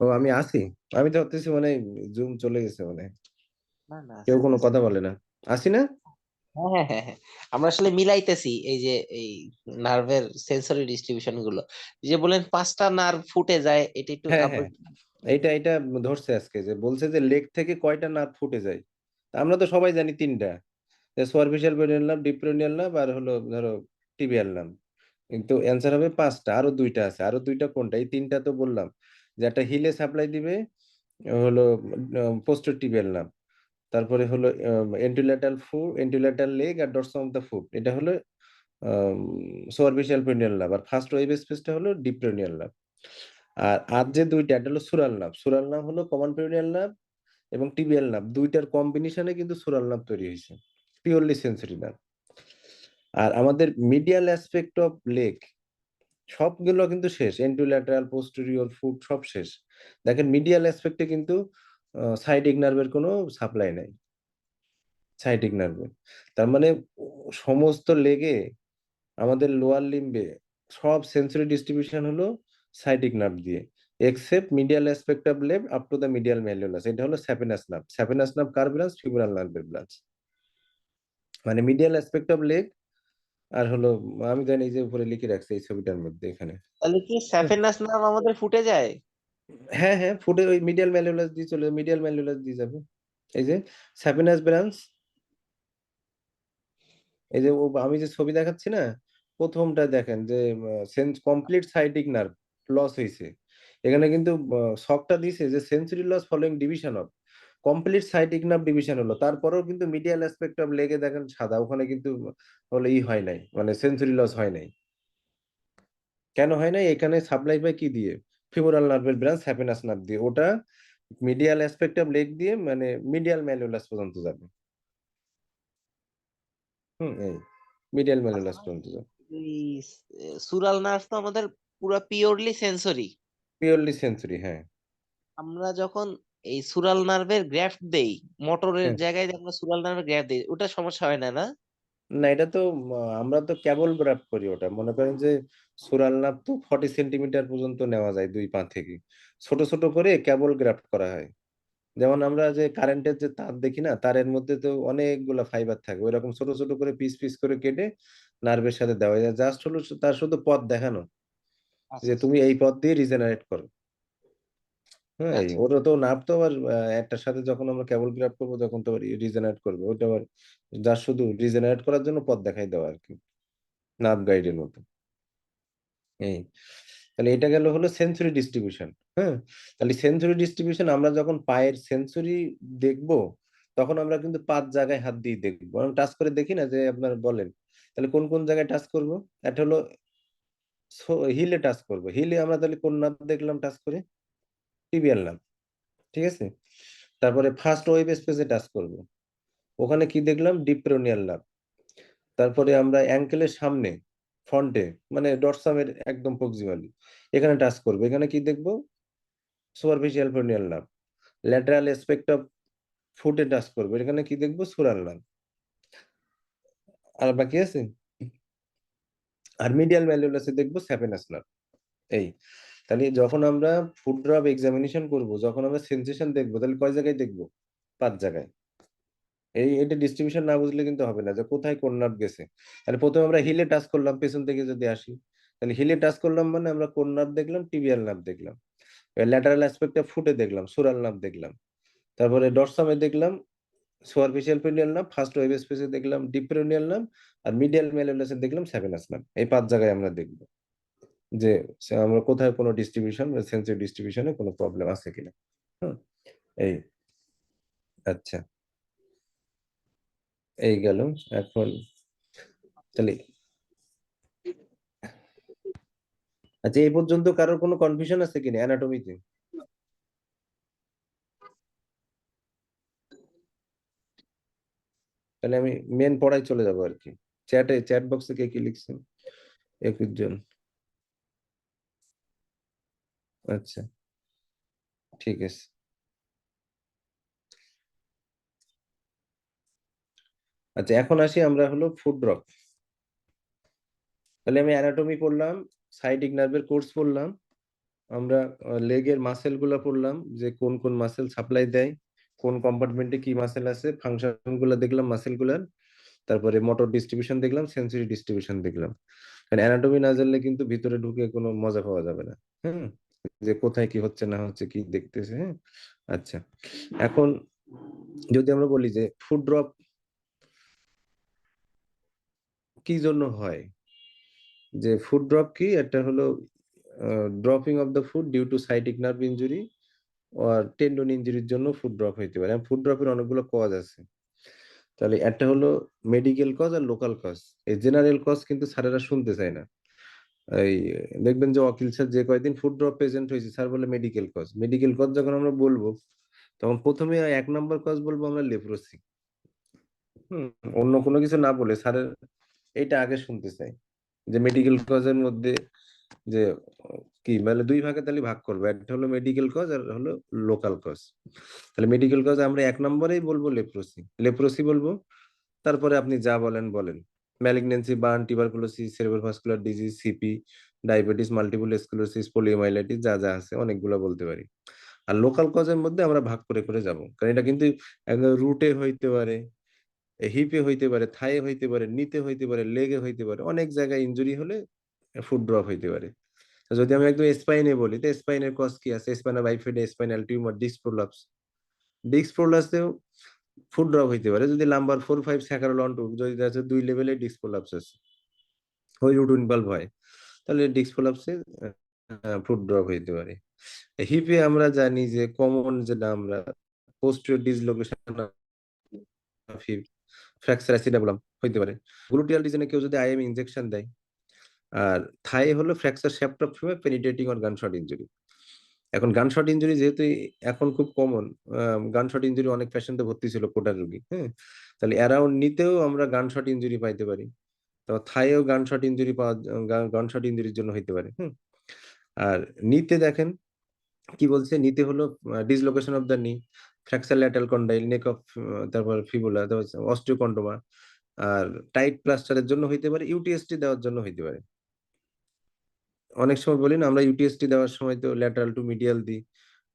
ও আমি আছি, আমি তো ভাবতেছি মানে জুম চলে গেছে, মানে না না, কেউ আছি কোনো আছি। কথা বলে না। আসি না? হ্যাঁ হ্যাঁ হ্যাঁ হ্যাঁ। আমরা আসলে মিলাইতেছি এই যে এই নার্ভের সেন্সরি ডিস্ট্রিবিউশন গুলো। যে বলেন 5টা নার্ভ ফুটে যায়, এটা একটু হ্যাঁ আবার। হ্যাঁ, এটা ধরছে আজকে, যে বলছে যে লেগ থেকে কয়টা নার্ভ ফুটে যায়। তা আমরা তো সবাই জানি তিনটা, superficial peroneal nerve, deep peroneal nerve, আর হলো ধরো টিবিয়াল নার্ভ। কিন্তু অ্যান্সার হবে 5টা, আরো দুইটা আছে। আরো দুইটা কোনটা? এই তিনটা তো বললাম, যে একটা হিলে সাপ্লাই দিবে হলো পোস্টের টিবিয়াল নার্ভ, তারপরে হলো এন্টিলেটারাল লেগ আর ডরসাম অফ দ্য ফুট, এটা হলো সুপারফিশিয়াল পেরিনিয়াল নার্ভ, আর ফার্স্ট ওয়েব স্পেসটা হলো ডিপ পেরিনিয়াল নার্ভ। আর আর যে দুইটা, এটা হলো সুরাল নার্ভ। সুরাল নার্ভ হলো কমন পেরিনিয়াল নার্ভ এবং টিবিয়াল নার্ভ, দুইটার কম্বিনেশনে কিন্তু সুরাল নার্ভ তৈরি হয়েছে, পিওরলি সেন্সরি নার্ভ। আর আমাদের মিডিয়াল অ্যাসপেক্ট অফ লেগ সবগুলো কিন্তু শেষ, এন্টিল্যাটারাল, পোস্টেরিয়র, ফুট সব শেষ। দেখেন মিডিয়াল অ্যাসপেক্টে কিন্তু সাইডিক নার্ভের কোনো সাপ্লাই নাই, সাইডিক নার্ভে। তার মানে সমস্ত লেগে আমাদের লোয়ার লিম্বে সব সেন্সরি ডিস্ট্রিবিউশন হলো সাইটিক নার্ভ দিয়ে, except medial aspect of left up to the medial malleolus. এটা হলো স্যাপিনাস নার্ভ। স্যাপিনাস নার্ভ কার ব্রাঞ্চ? ফিব্রাল নার্ভের ব্রাঞ্চ। মানে মিডিয়াল অ্যাসপেক্ট অফ লেগ, আর হলো আমি জানি এই যে উপরে লিখে রাখছি এই ছবিটার মধ্যে এখানে। তাহলে কি স্যাফেনাস নার্ভ আমাদের ফুটে যায়? হ্যাঁ হ্যাঁ, ফুটে ওই মিডিয়াল ম্যালিওলাস দিয়ে চলে, মিডিয়াল ম্যালিওলাস দিয়ে যাবে। এই যে স্যাপিনাস ব্রাঞ্চ, এই যে আমি যে ছবি দেখাচ্ছি না, প্রথমটা দেখেন যে sense complete sciatic nerve loss হয়েছে। এখানে কিন্তু শকটা দিছে যে sensory loss following division of complete sciatic nerve division হলো, তারপরেও কিন্তু মিডিয়াল অ্যাসপেক্ট অফ লেগে দেখেন সাদা, ওখানে কিন্তু হলো হয় নাই, মানে সেন্সরি লস হয় নাই। কেন হয় নাই? এখানে সাপ্লাই পায় কি দিয়ে? ফিমোরাল নার্ভের ব্রাঞ্চ হ্যাপিনাস নার্ভ দিয়ে, ওটা মিডিয়াল অ্যাসপেক্ট অফ লেগ দিয়ে মানে মিডিয়াল ম্যালুলাস পর্যন্ত যাবে। এই মিডিয়াল ম্যালুলাস পর্যন্ত যাবে, সুরাল নার্ভ তো আমাদের পুরো পিওরলি সেন্সরি। Purely sensory. হ্যাঁ আমরা যখন এই সুরাল নার্ভের গ্রাফট দেই, মোটরের হ্যাঁ। জায়গায় যে আমরা সুরাল নার্ভের গ্রাফট দেই, ওটা সমস্যা হয় না, না? না, এটা তো আমরা তো কেবল গ্রাফট করি। ওটা মনে করেন যে সুরাল নার্ভ তো 40 সেন্টিমিটার পর্যন্ত নেওয়া যায় দুই পা থেকে, ছোট ছোট করে কেবল গ্রাফট করা হয়। যেমন আমরা যে কারেন্টের যে তার দেখি না, তারের মধ্যে তো অনেকগুলা ফাইবার থাকে, ওইরকম ছোট ছোট করে পিস পিস করে কেটে নার্ভের সাথে দেওয়া যায়। জাস্ট হলো তার শুধু পথ দেখানো আচ্ছা যে আচ্ছা তুমি এই পথ দিয়ে রিজেনারেট করো। হ্যাঁ, আচ্ছা। ওটা তো নার্ভ তো আবার একটার সাথে যখন আমরা কেবল গ্রাফট করবো তখন তো আবার রিজেনারেট করবে, ওটা আবার জাস্ট শুধু রিজেনারেট করার জন্য পথ দেখাই দেওয়া আর কি, নার্ভ গাইডের মতো। এই তাহলে এটা গেল হলো সেন্সরি ডিস্ট্রিবিউশন। হ্যাঁ, তাহলে সেন্সরি ডিস্ট্রিবিউশন আমরা যখন পায়ের সেন্সরি দেখব, তখন আমরা কিন্তু 5 জায়গায় হাত দিয়ে দেখবো, আমি টাচ করে দেখি না যে আপনার বলেন। তাহলে কোন কোন জায়গায় টাচ করব? একটা হলো হিলে টাচ করব। হিলে আমরা তাহলে কোন নার্ভ দেখলাম টাচ করে? Tibial nerve. ঠিক আছে। তারপরে ফার্স্ট ওয়েব স্পেসে টাচ করব, ওখানে কি দেখলাম? Deep peroneal nerve. তারপরে আমরা অ্যাঙ্কেলের সামনে ফ্রন্টে মানে ডরসামের একদম প্রক্সিমালি এখানে টাচ করবো, এখানে কি দেখবো? Superficial peroneal nerve. Lateral aspect of ফুটে টাচ করবো, এখানে কি দেখবো? সুরাল নার্ভ। আর বাকি আছে, আর মিডিয়াল ম্যালিউলাসে দেখবো স্যাপেনাস নার্ভ। এই তাহলে যখন আমরা ফুট ড্রপ এক্সামিনেশন করবো, যখন আমরা সেন্সেশন দেখবো, তাহলে কয় জায়গায় দেখবো? 5 জায়গায়। এটা ডিস্ট্রিবিউশন না বুঝলে কিন্তু হবে না যে কোথায় কোন নার্ভ গেছে। তাহলে প্রথমে আমরা হিলে টাচ করলাম, পেছন থেকে যদি আসি, তাহলে হিলে টাচ করলাম মানে আমরা কোন নার্ভ দেখলাম? টিবিয়াল নার্ভ দেখলাম। ল্যাটারাল অ্যাসপেক্টে ফুটে দেখলাম সুরাল নার্ভ দেখলাম। তারপরে ডরসামে দেখলাম superficial peroneal nerve, first web স্পেসে দেখলাম ডিপ পেরিনিয়াল নার্ভ, আর মিডিয়াল ম্যালিউলাসে দেখলাম স্যাপেনাস নার্ভ। এই 5 জায়গায় আমরা দেখবো যে আমরা কোথায় কোনো ডিস্ট্রিবিউশন বা সেন্সরি ডিস্ট্রিবিউশনে কোনো প্রবলেম আছে কিনা। হুম, এই আচ্ছা, এই গেল। এখন তাহলে আচ্ছা, এই পর্যন্ত কারোর কোনো কনফিউশন আছে কিনা অ্যানাটমিতে? তাহলে আমি মেন পড়ায় চলে যাবো আর কি। চ্যাট বক্সে কে কি লিখছেন? 21 জন। আচ্ছা, ঠিক আছে। আচ্ছা, এখন আসি আমরা হলো ফুড ড্রপ। তাহলে আমি অ্যানাটমি পড়লাম, সাইটিক নার্ভের কোর্স পড়লাম, আমরা লেগের মাসেল গুলা পড়লাম যে কোন কোন মাসেল সাপ্লাই দেয়, কোন কম্পার্টমেন্টে কি মাসেল আছে, ফাংশন গুলা দেখলাম মাসেল গুলার। তারপরে মোটর ডিস্ট্রিবিউশন দেখলাম, সেন্সরি ডিস্ট্রিবিউশন দেখলাম। কারণ অ্যানাটমি না জানলে কিন্তু ভিতরে ঢুকে কোনো মজা পাওয়া যাবে না। হ্যাঁ, যে কোথায় কি হচ্ছে না হচ্ছে কি দেখতেছে। হ্যাঁ, আচ্ছা, এখন যদি আমরা বলি যে ফুড ড্রপ কি জন্য হয়, যে ফুড ড্রপ কি, একটা হলো dropping of the foot due to sciatic nerve injury আর টেন্ডন ইনজুরির জন্য ফুড ড্রপ হইতে পারে। ফুড ড্রপের অনেকগুলো কজ আছে। তাহলে একটা হলো মেডিকেল কজ আর লোকাল কজ। এই জেনারেল কজ কিন্তু স্যারেরা শুনতে চায় না। এই দেখবেন যে ওয়াকিল স্যার যে কয়দিন ফুড ড্রপ পেশেন্ট হয়েছে, স্যার বলে মেডিকেল কজ। মেডিকেল কজ যখন আমরা বলবো, তখন প্রথমে 1 নম্বর কজ বলবো আমরা লেপ্রোসি। হম, অন্য কোনো কিছু না বলে স্যারের এইটা আগে শুনতে চাই, যে মেডিকেল কজের মধ্যে যে কি মানে 2 ভাগে তাহলে ভাগ করবো, একটা হলো মেডিকেল কজ আর হলো লোকাল কজ। তাহলে মেডিকেল কজ আমরা 1 নম্বরেই বলবো লেপ্রোসি, লেপ্রোসি বলবো। তারপরে আপনি যা বলেন বলেন, malignancy, burn, tuberculosis, cerebrovascular disease, CP, diabetes, multiple sclerosis, poliomyelitis, যা যা আছে অনেকগুলো বলতে পারি। আর লোকাল কজের মধ্যে আমরা ভাগ করে করে যাব, কারণ এটা কিন্তু রুটে হইতে পারে, হিপে হইতে পারে, থায়ে হইতে পারে, নিতে হইতে পারে, লেগে হইতে পারে, অনেক জায়গায় ইনজুরি হলে ফুড ড্রপ হইতে পারে। তো যদি আমি একদম স্পাইনে বলি, তো স্পাইনের কজ কি আছে? Spina bifida, spinal tumour, disc prolapse. Disc প্রোলাপসেও ফুট ড্রপ হইতে পারে যদি নাম্বার 4-5 স্যাকারোল অন টু যদি দেখা যাচ্ছে 2 লেভেলে ডিস্ক প্রলাপস আছে, ওই রুট ইনভলভ হয়, তাহলে ডিস্ক প্রলাপসে ফুট ড্রপ হইতে পারে। হিপে আমরা জানি যে কমন যেটা আমরা posterior dislocation of hip, fracture acetabulum হইতে পারে। গ্লুটিয়াল রিজনে কেউ যদি আইএম ইনজেকশন দেয়। আর থাই হলো fracture shaft of femur penetrating or gunshot injury. এখন গানশট ইনজুরি যেহেতু এখন খুব কমন, গানশট ইনজুরি অনেক পেশেন্টে ভর্তি ছিল কোটার রোগী, হ্যাঁ, তাহলে অ্যারাউন্ড নিতেও আমরা গানশট ইনজুরি পাইতে পারি। তো থাইও গানশট ইনজুরি পাওয়া, গানশট ইনজুরির জন্য হইতে পারে। আর নিতে দেখেন কি বলছে, নিতে হলো ডিসলোকেশন অফ দ্য নি, fracture lateral condyle, neck of, তারপর ফিবুলা, তারপর অস্টিওকন্ড্রোমা। আর টাইট প্লাস্টারের জন্য হইতে পারে, ইউটিএসটি দেওয়ার জন্য হইতে পারে। অনেক সময় বলি না আমরা ইউটিএসটি দেওয়ার সময় তো ল্যাটারাল টু মিডিয়াল দিই,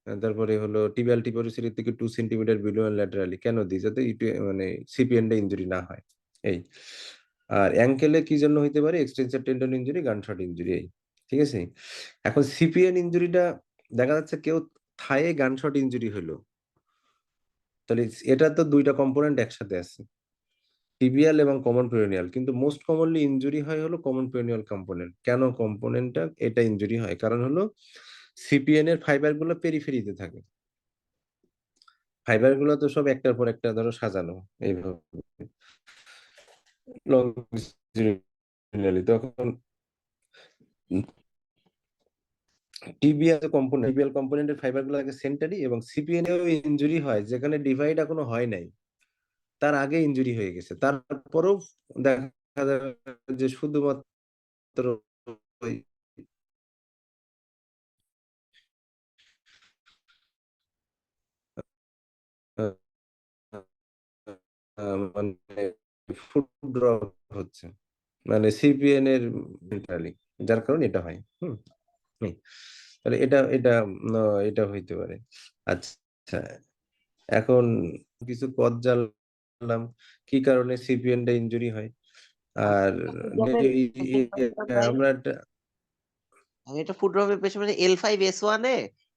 তারপরে হলো টিবিয়াল টিপোরিসিরি থেকে 2 সেন্টিমিটার বিলো ল্যাটারালি কেন দিই, যাতে মানে সিপিএনডে ইনজুরি না হয়। এই আর অ্যাঙ্কেলে কি জন্য হইতে পারে, extensor tendon injury, gunshot injury. এই ঠিক আছে। এখন সিপিএন ইনজুরিটা দেখা যাচ্ছে কেউ থায়ে গানশট ইনজুরি হলো, তাহলে এটা তো দুইটা কম্পোনেন্ট একসাথে আছে, টিবিয়াল এবং কমন পেরিনিয়াল, কিন্তু মোস্ট কমনলি ইনজুরি হয় হলো কমন পেরিনিয়াল কম্পোনেন্ট। কেন কম্পোনেন্টটা এটা ইনজুরি হয়, কারণ হলো সিপিএন এর ফাইবার গুলো পেরিফেরিতে থাকে, ফাইবার গুলো তো সব একটার পর একটা ধরো সাজানো এইভাবে লংজিটুডিনালি। তখন টিবিয়াল কম্পোনেন্টের ফাইবার গুলো থাকে সেন্টারি, এবং সিপিএন এও ইনজুরি হয় যেখানে ডিভাইড এখনো হয় নাই, তার আগে ইনজুরি হয়ে গেছে, তারপরেও দেখা যাবে যে শুধুমাত্র ওই, আহ, মানে ফুড ড্রপ হচ্ছে, মানে সিপিএন এর মেন্টালি, যার কারণে এটা হয়। হুম। তাহলে এটা এটা এটা হইতে পারে। আচ্ছা, এখন কিছু পথ জানলাম কি কারণে সিপিএন টা ইনজুরি হয়। আর ফুড ড্রপের আমরা একটা আমি একটা ফুড ড্রপের পেছনে মানে L5S1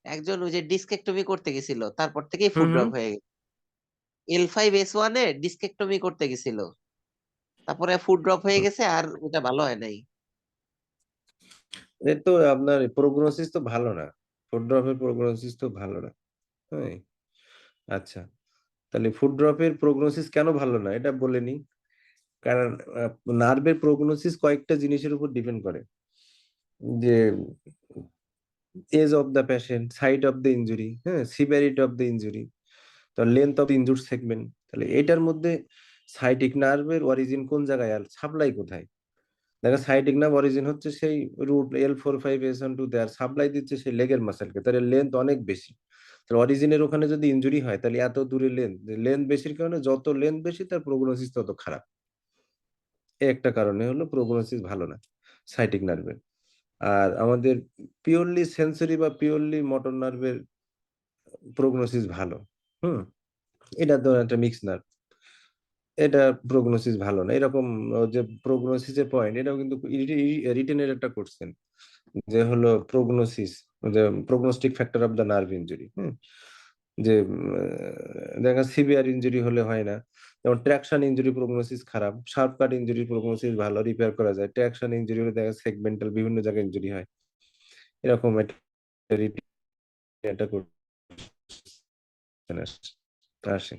একজন ওই যে ডিস্কেক্টমি করতে গেছিল, তারপর থেকেই হুম ফুড হুম ড্রপ হয়ে গেছে। L5S1 ডিস্কেক্টমি করতে গেছিল, তারপরে ফুড ড্রপ হয়ে হুম। গেছে, আর ওটা ভালো হয় নাই। এর তো আপনার প্রোগনোসিস তো ভালো না, ফুড ড্রপের প্রোগনোসিস তো ভালো না। হ্যাঁ। আচ্ছা, তাহলে ফুড ড্রপের প্রোগনোসিস কেন ভালো না এটা বলে নি। কারণ নার্ভের প্রোগনোসিস কয়েকটা জিনিসের উপর ডিপেন্ড করে, যে age of the patient, site of the injury, হ্যাঁ, সিভিয়ারিটি অফ দ্য ইনজুরি, তো লেন্থ অফ ইনজুর সেগমেন্ট। তাহলে এটার মধ্যে সাইটিক নার্ভের অরিজিন কোন জায়গায় আর সাপ্লাই কোথায়। দেখো সাইটিক নার্ভ অরিজিন হচ্ছে সেই রুট L4-5S1-2 তে, আর সাপ্লাই দিচ্ছে সেই লেগের মাসেলকে, তাহলে লেন্থ অনেক বেশি। তাহলে অরিজিনের ওখানে যদি ইনজুরি হয় তাহলে এত দূরে লেন্থ, লেন্থ বেশির কারণে যত লেন্থ বেশি তার প্রোগনোসিস তত খারাপ। এই একটা কারণে হলো প্রোগনোসিস ভালো না সাইটিক নার্ভের। আর আমাদের পিওরলি সেন্সরি বা পিওরলি মোটর নার্ভের প্রোগনোসিস ভালো। হুম। এটা তো একটা মিক্স নার্ভ, এটা প্রোগনোসিস ভালো না। এরকম যে প্রোগনোসিসের পয়েন্ট, এটাও কিন্তু রিটেনের একটা কোশ্চেন, যে হলো প্রোগনোসিস, যে prognostic factor of the nerve injury. যে দেখা সিভিয়ার ইনজুরি হলে হয় না, যেমন ট্র্যাকশন ইনজুরি প্রোগনোসিস খারাপ, শার্প কাট ইনজুরি প্রোগনোসিস ভালো, রিপেয়ার করা যায়। ট্র্যাকশন ইনজুরি হলে দেখা সেগমেন্টাল বিভিন্ন জায়গায় ইনজুরি হয়, এরকম একটা একটা কোশ্চেন আসে।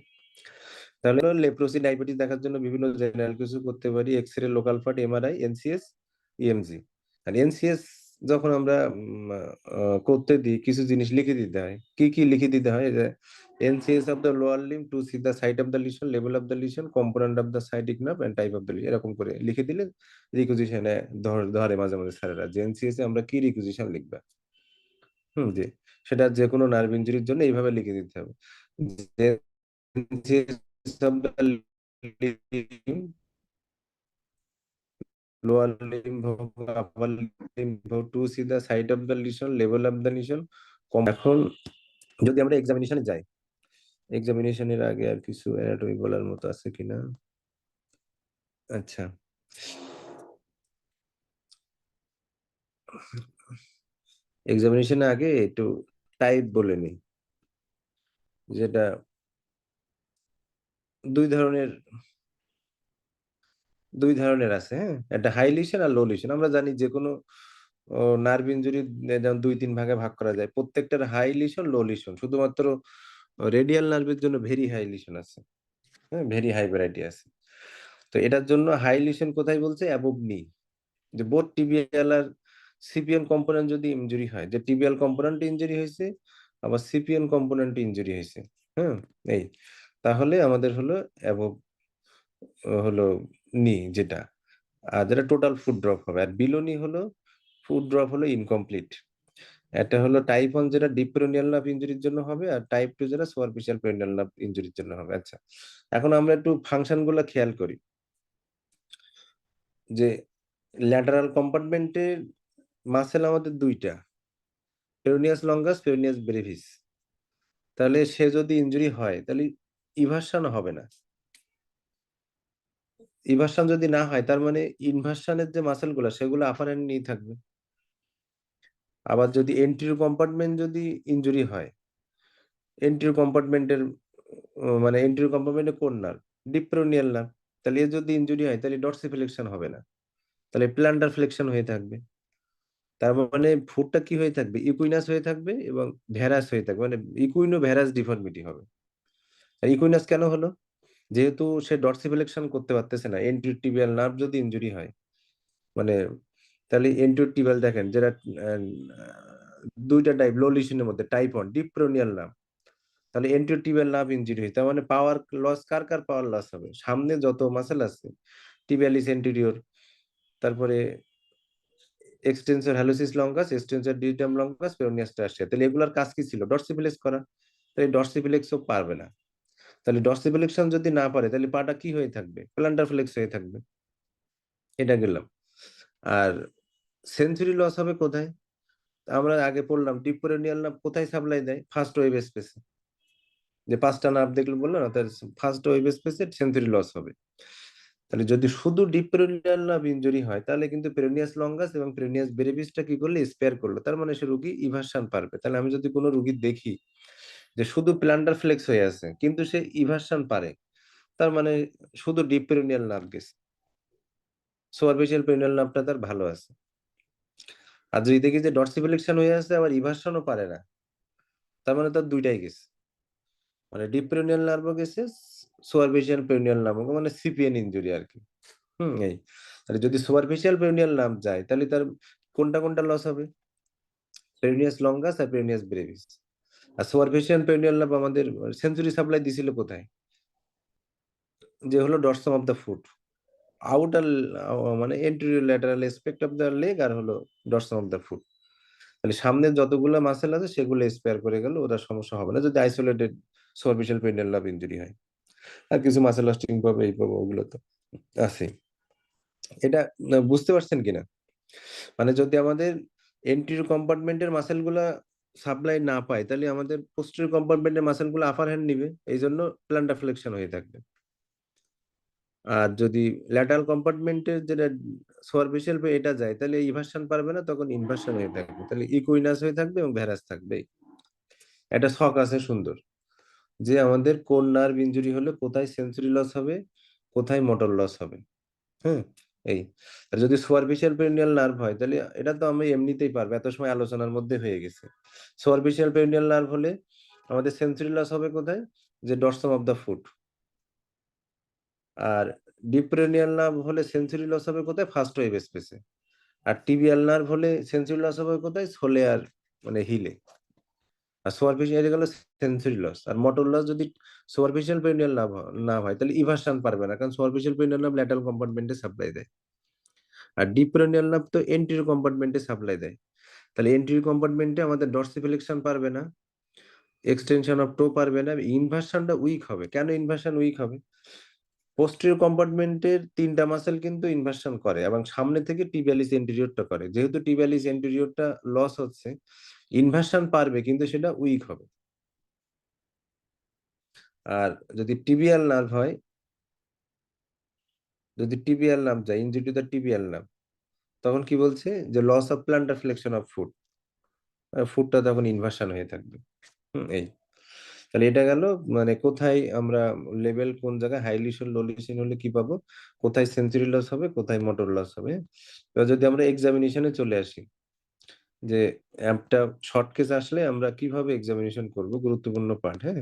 তাহলে লেপ্রোসি ডায়াবেটিস দেখার জন্য বিভিন্ন জেনারেল কিছু করতে পারি, X ray, local part, MRI, NCS, EMG. আর এনসিএস যখন আমরা করতে দিই কিছু জিনিস লিখে দিতে হয়। কি কি লিখে দিতে হয়, যে NCS of the lower limb to see the site of the lesion, level of the lesion, component of the sciatic nerve and type of the lesion, এরকম করে লিখে দিলে রিকুজিশনে ধরে মাঝে মাঝে স্যারেরা, যে এনসিএস এ আমরা কি রিকুজিশন লিখবা। যে সেটা যে কোনো নার্ভ ইনজুরির জন্য এইভাবে লিখে দিতে হবে, যে of the limb, lower limb হোক, upper limb হোক, to see the site of the lesion, level of the lesion। এখন যদি আমরা এক্সামিনেশনে যাই, এক্সামিনেশনের আগে আর কিছু অ্যানাটমি বলার মতো আছে কিনা। আচ্ছা, এক্সামিনেশনের আগে একটু টাইপ বলে নিই, যেটা দুই ধরনের আছে, হ্যাঁ, একটা হাই লিশন আর লো লিশন। আমরা জানি যে কোনো নার্ভ ইনজুরি যেমন 2-3 ভাগে ভাগ করা যায়, প্রত্যেকটার হাই লিশন লো লিশন। শুধুমাত্র রেডিয়াল নার্ভের জন্য ভেরি হাই লিশন আছে, হ্যাঁ, ভেরি হাই ভ্যারাইটি আছে। তো এটার জন্য হাই লিশন কোথায় বলছে? অ্যাবভ নি, যে বোথ টিবিয়াল আর সিপিএন কম্পোনেন্ট যদি ইনজুরি হয়, যে টিবিয়াল কম্পোনেন্ট ইনজুরি হয়েছে আবার সিপিএন কম্পোনেন্ট ইনজুরি হয়েছে, হ্যাঁ, এই তাহলে আমাদের হলো অ্যাবভ হলো নি যেটা, আর যেটা টোটাল ফুড ড্রপ হবে। আর বিলো নি হলো ফুড ড্রপ হলো ইনকমপ্লিট। এটা হলো টাইপ 1 যেটা ডিপ পেরিনিয়াল নার্ভ ইনজুরির জন্য হবে, আর টাইপ 2 যেটা সুপারফিশিয়াল পেরিনিয়াল নার্ভ ইনজুরির জন্য হবে। আচ্ছা, এখন আমরা একটু ফাংশন গুলো খেয়াল করি, যে ল্যাটারাল কম্পার্টমেন্টের মাসেল আমাদের দুইটা, পেরোনিয়াস লঙ্গাস, পেরোনিয়াস ব্রেভিস। তাহলে সে যদি ইনজুরি হয় তাহলে ইভারশন হবে না। ইভারশন যদি না হয় তার মানে ইনভার্সনের যে মাসেল গুলো সেগুলো আপার হ্যান্ড নিয়ে থাকবে। আবার যদি এন্টিরিয়র কম্পার্টমেন্ট যদি ইনজুরি হয়, এন্টিরিয়র কম্পার্টমেন্টের মানে এন্টিরিয়র কম্পার্টমেন্টে কোন নার্ভ? Deep peroneal nerve. তাহলে এর যদি ইনজুরি হয় তাহলে ডর্সিফ্লেকশন হবে না, তাহলে প্ল্যান্টার ফ্লেকশন হয়ে থাকবে। তার মানে ফুটটা কি হয়ে থাকবে? ইকুইনাস হয়ে থাকবে এবং ভ্যারাস হয়ে থাকবে, মানে ইকুইনো ভ্যারাস ডিফর্মিটি হবে। আর ইকুইনাস কেন হলো? যেহেতু সে ডর্সিফ্লেকশন করতে পারতেছে না, এন্টিরিয়র টিবিয়াল নার্ভ যদি ইনজুরি হয়, মানে তাহলে এন্টিরিয়র টিবিয়াল দেখেন যেটা আহ, দুইটা টাইপ লো লিশনের মধ্যে, টাইপ 1 ডিপ পেরোনিয়াল নার্ভ, তাহলে এন্টিরিয়র টিবিয়াল নার্ভ ইনজুরি হয়, তার মানে পাওয়ার লস কার পাওয়ার লস হবে? সামনে যত মাসেল আছে, টিবিয়ালিস এন্টিরিয়র, তারপরে এক্সটেন্সর হ্যালোসিস লঙ্গাস, এক্সটেন্সর ডিউটাম লঙ্গাস, পেরোনিয়াস টার্সিয়া। তাহলে এগুলোর কাজ কি ছিল? ডর্সিফিলেক্স করা। তাহলে ডর্সিফিলেক্সও পারবে না। তাহলে ডর্সিফিলেকশন যদি না পারে তাহলে পাটা কি হয়ে থাকবে? প্ল্যান্টার ফ্লেক্স হয়ে থাকবে। এটা গেলাম। আর সেঞ্চুরি লস হবে কোথায়? আমরা আগে পড়লাম ডিপ পেরিনিয়াল নার্ভ কোথায় সাপ্লাই দেয়? ফার্স্ট ওয়েভ স্পেসে। যে 5টা নার্ভ দেখলে বললো না, তার ফার্স্ট ওয়েভ স্পেসে সেঞ্চুরি লস হবে। তাহলে যদি শুধু ডিপ পেরিনিয়াল নার্ভ ইনজুরি হয় তাহলে কিন্তু পেরোনিয়াস লঙ্গাস এবং পেরোনিয়াস ব্রেভিসটা কি করলে? স্পেয়ার করলো। তার মানে সে রুগী ইভারশন পারবে। তাহলে আমি যদি কোনো রুগী দেখি যে শুধু প্ল্যান্টার ফ্লেক্স হয়ে আছে কিন্তু সে ইভারশন পারে, তার মানে শুধু ডিপ পেরিনিয়াল নার্ভ গেছে, সুপারফিশিয়াল পেরিনিয়াল নার্ভটা তার ভালো আছে। আর যদি দেখি যে ডর্সিফিলেকশন হয়ে আছে আবার ইভারশনও পারে না, তার মানে তার দুইটাই গেছে, মানে ডিপ পেরিনিয়াল নার্ভও গেছে, সুপারফিশিয়াল পেরিনিয়াল নার্ভও, মানে সিপিএন ইনজুরি আর কি। এই তাহলে যদি সুপারফিশিয়াল পেরিনিয়াল নার্ভ যায় তাহলে তার কোনটা লস হবে? পেরিনিয়াস লঙ্গাস আর পেরিনিয়াস ব্রেভিস। আর সুপারফিশিয়াল পেরিনিয়াল নার্ভ আমাদের সেঞ্চুরি সাপ্লাই দিছিল কোথায়? যে হলো dorsum of the foot, outer মানে anterior lateral aspect of the leg, আর হলো ডরসাম অফ দ্য ফুট। তাহলে সামনের যতগুলো মাসেল আছে সেগুলো স্পেয়ার করে গেল, ওটা সমস্যা হবে না যদি isolated superficial peroneal nerve injury হয়। আর কিছু মাসেল লস্টিং পাবে, এই পাবে, ওগুলো তো আছে। এটা বুঝতে পারছেন কিনা? মানে যদি আমাদের এন্টিরিয়র কম্পার্টমেন্টের মাসেল গুলা সাপ্লাই না পায় তাহলে আমাদের পোস্টেরিয়র কম্পার্টমেন্টের মাসেল গুলো আপার হ্যান্ড নিবে, এই জন্য প্ল্যান্টার ফ্লেকশন হয়ে থাকবে। আর যদি ল্যাটারাল কম্পার্টমেন্টের যেটা সুপারফিশিয়াল এটা যায় তাহলে ইভার্সন পারবে না, তখন ইনভার্সন হয়ে থাকবে, তাহলে ইকুইনাস হয়ে থাকবে এবং ভ্যারাস থাকবে। একটা ছক আছে সুন্দর, যে আমাদের কোন নার্ভ ইনজুরি হলে কোথায় সেন্সরি লস হবে, কোথায় মোটর লস হবে। হ্যাঁ, এই আর যদি সুপারফিশিয়াল পেরিনিয়াল নার্ভ হয় তাহলে এটা তো আমি এমনিতেই পারবো, এত সময় আলোচনার মধ্যে হয়ে গেছে। সুপারফিশিয়াল পেরিনিয়াল নার্ভ হলে আমাদের সেন্সরি লস হবে কোথায়? যে ডরসাম অফ দ্য ফুট। আর ডিপ পেরিনিয়াল নার্ভ হলে সেন্সরি লস হবে কোথায়? ফার্স্ট ওয়েভ স্পেসে। আর টিবিয়াল নার্ভ হলে সেন্সরি লস হবে কোথায়? সোলে আর মানে হিলে। আর সুপারফিশিয়াল গেল সেন্সরি লস। আর মোটর লস যদি সুপারফিশিয়াল পেরিনিয়াল না হয় তাহলে ইভার্সন পারবে না, কারণ সুপারফিশিয়াল পেরিনিয়াল নার্ভ ল্যাটারাল কম্পার্টমেন্টে সাপ্লাই দেয়, আর ডিপ পেরিনিয়াল নার্ভ তো এন্টিরিয়র কম্পার্টমেন্টে সাপ্লাই দেয়। তাহলে এন্টিরিয়র কম্পার্টমেন্টে আমাদের ডর্সিফিলেকশন পারবে না, এক্সটেনশন অফ টো পারবে না, ইনভার্সনটা উইক হবে। কেন ইনভার্সন উইক হবে? পোস্টেরিয়র কম্পার্টমেন্টের 3টা মাসেল কিন্তু ইনভার্সন করে এবং সামনে থেকে টিবিয়ালিস এন্টিরিয়রটা করে। যেহেতু টিবিয়ালিস এন্টিরিয়রটা লস হচ্ছে, ইনভার্সন পারবে কিন্তু সেটা উইক হবে। আর যদি টিবিয়াল নার্ভ হয়, যদি টিবিয়াল নার্ভ যায় injury to the tibial nerve, তখন কি বলছে? যে loss of plantar flexion of foot, ফুটটা তখন ইনভার্সন হয়ে থাকবে। এই তাহলে এটা গেল মানে কোথায় আমরা লেভেল কোন জায়গায় হাই লিশন লো লিশন হলে কি পাবো, কোথায় সেঞ্চুরি লস হবে, কোথায় মোটর লস হবে। এবার যদি আমরা এক্সামিনেশনে চলে আসি, যে একটা শর্ট কেস আসলে আমরা কিভাবে এক্সামিনেশন করব, গুরুত্বপূর্ণ পার্ট। হ্যাঁ,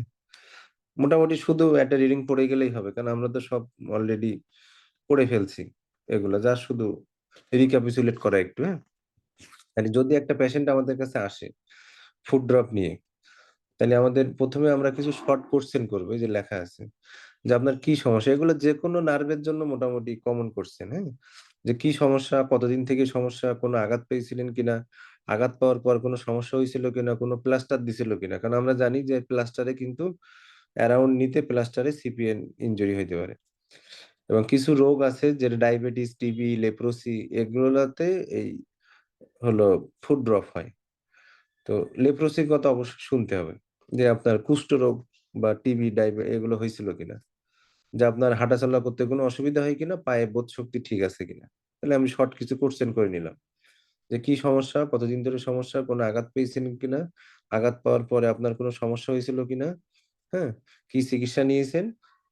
মোটামুটি শুধু একটা রিডিং পড়ে গেলেই হবে, কারণ আমরা তো সব অলরেডি পড়ে ফেলছি এগুলো, যা শুধু রিক্যাপিচুলেট করা একটু। হ্যাঁ, তাহলে যদি একটা পেশেন্ট আমাদের কাছে আসে ফুড ড্রপ নিয়ে, তাহলে আমাদের প্রথমে আমরা কিছু শর্ট কোশ্চেন করবো, এই যে লেখা আছে যে আপনার কি সমস্যা, এগুলো যে কোনো নার্ভের জন্য মোটামুটি কমন কোশ্চেন। হ্যাঁ, যে কি সমস্যা, কতদিন থেকে সমস্যা, কোনো আঘাত পেয়েছিলেন কিনা, আঘাত পাওয়ার পর কোনো সমস্যা হয়েছিল কিনা, কোনো প্লাস্টার দিছিল কিনা, কারণ আমরা জানি যে প্লাস্টারে কিন্তু অ্যারাউন্ড নিতে প্লাস্টারে সিপিএন ইনজুরি হইতে পারে। এবং কিছু রোগ আছে যেটা ডায়াবেটিস, টিবি, লেপ্রোসি, এগুলোতে এই হলো ফুড ড্রপ হয়। তো লেপ্রোসির কথা অবশ্যই শুনতে হবে, যে আপনার কুষ্ঠরোগ বা টিবি, ডায়াবেটিস এগুলো হয়েছিল কিনা, যে আপনার হাঁটাচলা করতে কোনো অসুবিধা হয় কিনা, পায়ে বোধ শক্তি ঠিক আছে কিনা। তাহলে আমি শর্ট কিছু কোশ্চেন করে নিলাম, যে কি সমস্যা, কতদিন ধরে সমস্যা, কোনো আঘাত পেয়েছেন কিনা, আঘাত পাওয়ার পরে আপনার কোনো সমস্যা হয়েছিল কিনা, হ্যাঁ, কি চিকিৎসা নিয়েছেন,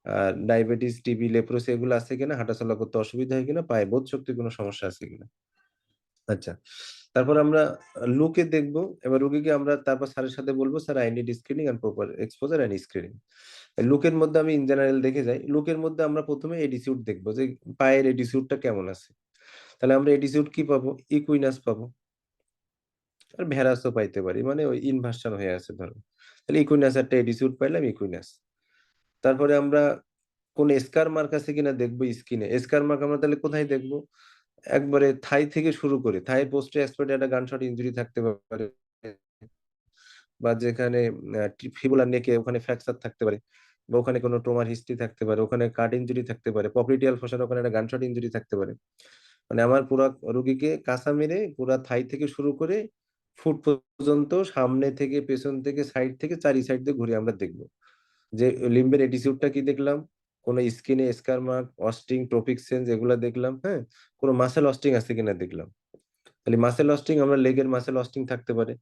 আর ডায়াবেটিস, টিবি, লেপ্রোসি এগুলো আছে কিনা, হাঁটাচলা করতে অসুবিধা হয় কিনা, পায়ে বোধ শক্তির কোনো সমস্যা আছে কিনা। আচ্ছা, তারপর আমরা লুকে দেখবো। এবার রোগীকে আমরা তারপর স্যারের সাথে বলবো, sir I need screening and proper exposure and screening. লুকের মধ্যে আমি ইন জেনারেল দেখে যাই। লুকের মধ্যে আমরা প্রথমে এডিসিউড দেখবো, যে পায়ের এডিসিউডটা কেমন আছে। তাহলে আমরা এডিসিউড কি পাবো, ইকুইনাস পাবো, আর ভেরাসও পাইতে পারি, মানে ওই ইনভার্সন হয়ে আছে ধরো। তাহলে ইকুইনাস একটা এডিসিউড পাইলাম, ইকুইনাস। তারপরে আমরা কোন স্কার মার্ক আছে কিনা দেখবো স্কিনে। স্কার মার্ক আমরা তাহলে কোথায় দেখবো, একবারে থাই থেকে শুরু করে, থাইয়ের পোস্টে এক্সপার্ট একটা গানশট ইনজুরি থাকতে পারে, বা যেখানে ফিবুলার নেকে ওখানে ফ্র্যাকচার থাকতে পারে, বা ওখানে কোনো ট্রমার হিস্ট্রি থাকতে পারে, ওখানে কাট ইনজুরি থাকতে পারে, পপ্লিটিয়াল ফসার ওখানে একটা গানশট ইনজুরি থাকতে পারে। মানে আমার পুরা রোগীকে কাঁচা মেরে পুরা থাই থেকে শুরু করে ফুট পর্যন্ত, সামনে থেকে, পেছন থেকে, সাইড থেকে, চারি সাইড দিয়ে ঘুরে আমরা দেখবো যে লিম্বের এটিটিউডটা কি দেখলাম, কোনো স্কিনে স্কার মার্ক, অস্টিং, ট্রপিক সেন্স এগুলা দেখলাম। হ্যাঁ, কোনো মাসেল অস্টিং আছে কিনা দেখলাম। তাহলে মাসেল অস্টিং, আমরা লেগের মাসেল অস্টিং থাকতে পারে,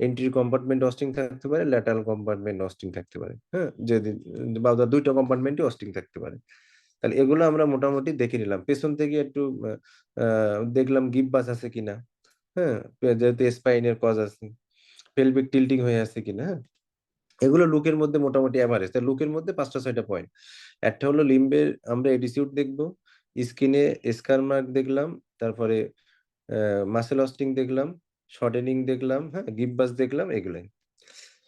এন্ট্রি কম্পার্টমেন্ট অস্টিং থাকতে পারে, ল্যাটারাল কম্পার্টমেন্ট অস্টিং থাকতে পারে। হ্যাঁ, যদি বা ওদের দুইটা কম্পার্টমেন্টই অস্টিং থাকতে পারে। তাহলে এগুলো আমরা মোটামুটি দেখে নিলাম। পেছন থেকে একটু দেখলাম গিববাস আছে কিনা। হ্যাঁ, যেহেতু স্পাইনের কজ আছে, পেলভিক টিল্টিং হয়ে আছে কিনা। হ্যাঁ, এগুলো লুকের মধ্যে মোটামুটি এভারেজ। তাই লুকের মধ্যে 5টা 6টা পয়েন্ট। একটা হলো লিম্বের আমরা এডিসিউড দেখবো, স্কিনে স্কার মার্ক দেখলাম, তারপরে মাসেল অস্টিং দেখলাম, শর্টেনিং দেখলাম, হ্যাঁ, গিববাস দেখলাম, এগুলাই।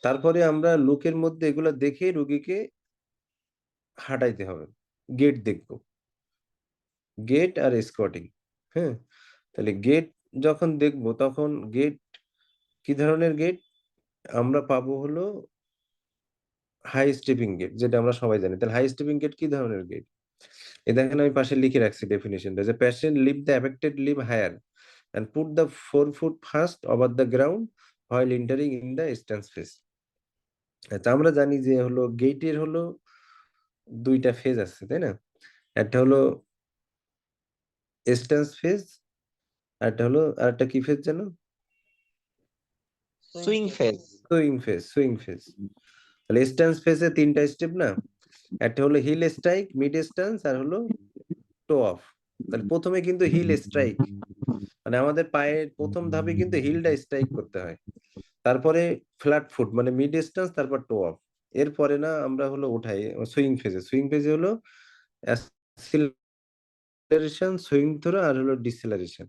তারপরে আমরা লুকের মধ্যে এগুলো দেখে রুগীকে হাঁটাইতে হবে, গেট দেখবো, গেট আর স্কোয়াটিং। হ্যাঁ, তাহলে গেট যখন দেখবো তখন গেট কি ধরনের গেট আমরা পাবো, হলো হাই স্টেপিং গেট, যেটা আমরা সবাই জানি। তাহলে হাই স্টেপিং গেট কি ধরনের গেট, এ দেখেন আমি পাশে লিখে রাখছি ডেফিনিশনটা, যে patient leave the affected leave higher and put the forefoot first over the ground while entering in the stance phase। আচ্ছা, আমরা জানি যে হলো গেটের হলো দুইটা ফেজ আছে, তাই না? একটা হলো স্ট্যান্স ফেজ, আর একটা হলো আরেকটা কি ফেজ যেন, swing phase. Swing phase. Swing phase, তাহলে স্ট্যান্স ফেজে 3টা স্টেপ না, একটা হলো হিল স্ট্রাইক, মিড স্ট্যান্স, আর হলো টো অফ। তাহলে প্রথমে কিন্তু হিল স্ট্রাইক, মানে আমাদের পায়ের প্রথম ধাপে কিন্তু হিলটা স্ট্রাইক করতে হয়। তারপরে ফ্ল্যাট ফুট মানে মিড ডিস্টেন্স, তারপর টো অফ। এরপরে না আমরা হলো উঠাই সুইং ফেজে। সুইং ফেজে হলো অ্যাক্সিলারেশন, সুইং থ্রো, আর হলো ডিসেলারেশন।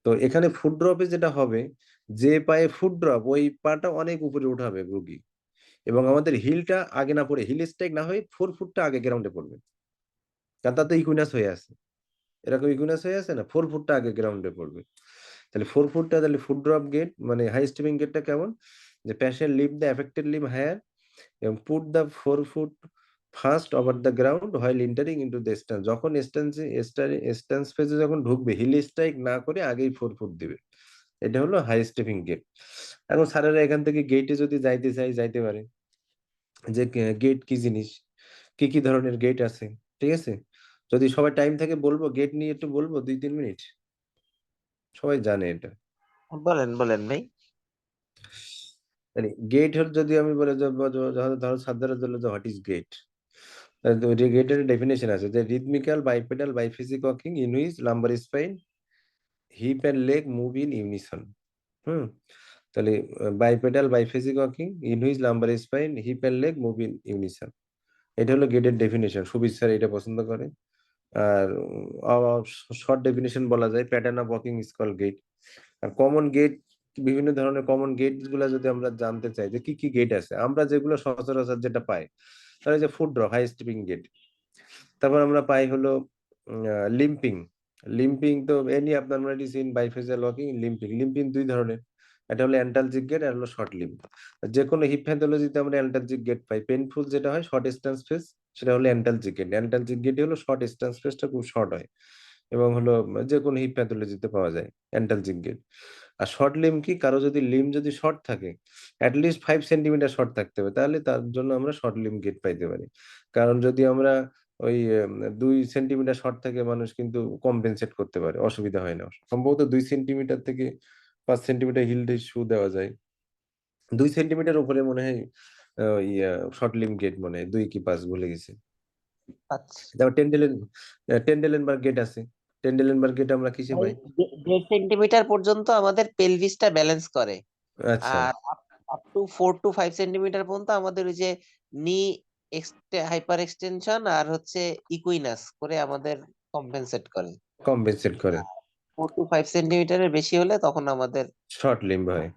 তো এখানে ফুট ড্রপে যেটা হবে, যে পায়ে ফুট ড্রপ ওই পাটা অনেক উপরে উঠাবে রোগী, এবং আমাদের হিলটা আগে না পড়ে, হিল স্ট্রাইক না হয়ে 4 ফুটটা আগে গ্রাউন্ডে পড়বে, কারণ তাতে ইকুইনাস হয়ে আছে। এরকম ইকুইনাস হয়ে আছে না, 4 ফুটটা আগে গ্রাউন্ডে পড়বে। তাহলে 4 ফুটটা, তাহলে ফুট ড্রপ গেট মানে হাই স্টেপিং গেটটা কেমন, যে patient leave the affected leave higher এবং put the 4 foot first over the ground while entering into the stance. যখন স্ট্যান্স ফেজে যখন ঢুকবে, হিল স্ট্রাইক না করে আগেই 4 ফুট দিবে। এটা হলো হাই স্টেপিং গেট। এখন স্যারেরা এখান থেকে গেটে যদি যাইতে চাই যাইতে পারে, যে গেট কি জিনিস, কি কি ধরনের গেট আছে। ঠিক আছে, যদি সবাই টাইম থাকে বলবো, গেট নিয়ে একটু বলবো 2-3 মিনিট, সবাই জানে এটা। বলেন বলেন ভাই। মানে গেট হল যদি আমি বলে ধরো সাধারণ জন্য হোয়াট ইজ গেট, গেটের ডেফিনেশন আছে যে rhythmical bipedal biphasic walking in which lumbar spine hip and leg move in unison. Hmm, তাহলে bipedal biphasic walking in which lumbar spine hip and leg move in unison, এটা হলো গেটের definition. Subir sir এটা পছন্দ করে। আর short definition বলা যায় pattern of walking is called gait. আর কমন গেট, বিভিন্ন ধরনের কমন গেট গুলা যদি আমরা জানতে চাই যে কি কি গেট আছে, আমরা যেগুলো সচরাচর যেটা পাই, তাহলে যে ফুট ড্রপ হাই স্টিপিং গেট। তারপর আমরা পাই হলো লিম্পিং। লিম্পিং তো এনি অ্যাবনরমালিটিস ইন বাইফেজিয়াল ওয়াকিং, লিম্পিং। লিম্পিং দুই ধরনের, এটা হলো অ্যান্টালজিক গেট আর হলো শর্ট লিম্প। যে কোনো হিপ প্যাথোলজিতে আমরা অ্যান্টালজিক গেট পাই। পেইনফুল যেটা হয় শর্ট স্ট্যান্স ফেস, সেটা হলো অ্যান্টালজিক গেট। অ্যান্টালজিক গেট হলো শর্ট স্ট্যান্স ফেসটা খুব শর্ট হয়, এবং হলো যে কোনো হিপ প্যাথোলজিতে পাওয়া যায় অ্যান্টালজিক গেট। আর শর্ট লিম্ব কি, কারো যদি লিম্ব যদি শর্ট থাকে, অ্যাটলিস্ট 5 সেন্টিমিটার শর্ট থাকতে হবে, তাহলে তার জন্য আমরা শর্ট লিম্ব গেট পাইতে পারি। কারণ যদি আমরা ওই 2 সেন্টিমিটার শর্ট থেকে মানুষ কিন্তু কম্পেনসেট করতে পারে, অসুবিধা হয় না। সম্ভবত 2 সেন্টিমিটার থেকে 5 সেন্টিমিটার হিল শু দেওয়া যায়। 2 সেন্টিমিটার উপরে মনে হয় শর্ট লিম্ব গেট, মনে হয় 2 কি 5 ভুলে গেছি। আচ্ছা তারপর টেন্ডেলেনবার্গ গেট আছে। টেন্ডেলেনবার্গ গেট আমরা কিসে ভাই, পাই? 1.5 সেন্টিমিটার পর্যন্ত আমাদের পেলভিসটা ব্যালেন্স করে, আচ্ছা, আর আপ টু 4 to 5 সেন্টিমিটার পর্যন্ত আমাদের ওই যে নি হাইপার এক্সটেনশন আর হচ্ছে ইকুইনাস করে আমাদের কম্পেনসেট করে। কম্পেনসেট করে। 4 to 5 সেন্টিমিটারের বেশি হলে তখন আমাদের শর্ট লিম্ব হয়,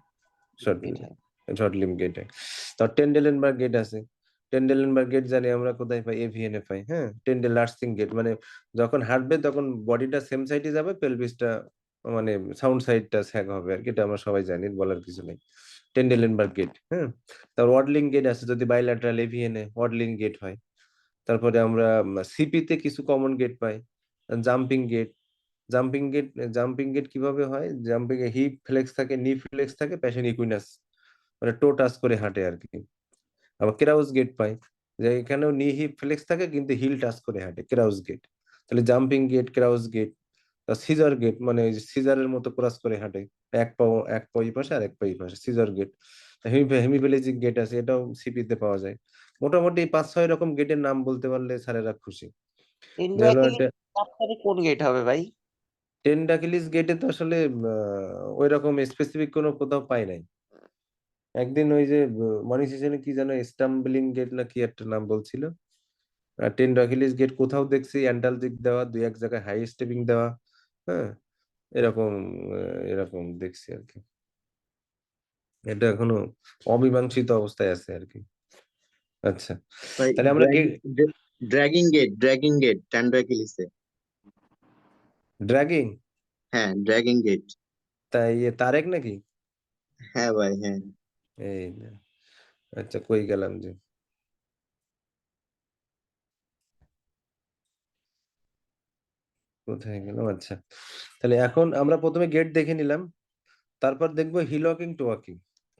শর্ট বের হয়। শর্ট লিম্ব গেট হয়। তো টেন্ডেলেনবার্গ গেট আছে। টেন্ডেলেনবার্গ গেট জানি আমরা কোথায় পাই, এভিএন এ পাই। হ্যাঁ, টেন্ডেল লার্সিং গেট, মানে যখন হাঁটবে তখন বডিটা সেম সাইডে যাবে, পেলভিসটা মানে সাউন্ড সাইডটা স্যাগ হবে আর কি, এটা আমরা সবাই জানি, বলার কিছু নেই। Trendelenburg gait. হ্যাঁ, তারপর ওয়াডলিং গেট আছে, যদি বাইল্যাটারাল এভিএন এ ওয়াডলিং গেট হয়। তারপরে আমরা সিপি তে কিছু কমন গেট পাই, jumping gait. Jumping gait, jumping gait কিভাবে হয়, জাম্পিং এ হিপ ফ্লেক্স থাকে, নি ফ্লেক্স থাকে, প্যাশন ইকুইনাস, মানে টো টাচ করে হাঁটে আর কি। আবার ক্রাউজ গেট পাই, যে এখানেও নি হিপ ফ্লেক্স থাকে কিন্তু হিল টাচ করে হাঁটে, ক্রাউজ গেট। তাহলে jumping gait, crouch gait. Scissor gait, মানে সিজারের মতো ক্রস করে হাঁটে, এক পা এই পাশে আর এক পা এই পাশে, সিজার গেট। হেমিপ্লেজিক গেট আছে, এটাও সিপি তে পাওয়া যায়। মোটামুটি 5-6 রকম গেটের নাম বলতে পারলে স্যারেরা খুশি। যে হলো ইন্ডোয়াকিলি একটা ডাক্তারি কোন গেট হবে ভাই? টেন্ডাকিলিস গেটে তো আসলে ওই রকম স্পেসিফিক কোনো কোথাও পাই নাই। একদিন ওই যে মনিষ সেশনে কি যেন স্টাম্বলিং গেট না কি একটা নাম বলছিল, আর টেন্ডাকিলিস গেট কোথাও দেখছি অ্যান্টালজিক দেওয়া, 2-1 জায়গায় হাই স্টেপিং দেওয়া। হ্যাঁ, এরকম এরকম দেখছি আর কি। এটা এখনো অমীমাংসিত অবস্থায় আছে আর কি। আচ্ছা, ভাই তাহলে আমরা ড্র্যাগিং গেট ট্যান্ড্রাকিলিসে। ড্র্যাগিং, হ্যাঁ, ড্র্যাগিং গেট। তাই তারেক নাকি? হ্যাঁ ভাই, হ্যাঁ। এই না, আচ্ছা কই গেলাম যে, কোথায় গেলাম? আচ্ছা, তাহলে এখন আমরা প্রথমে গেট দেখে নিলাম, তারপর দেখবো heel walking toe walking.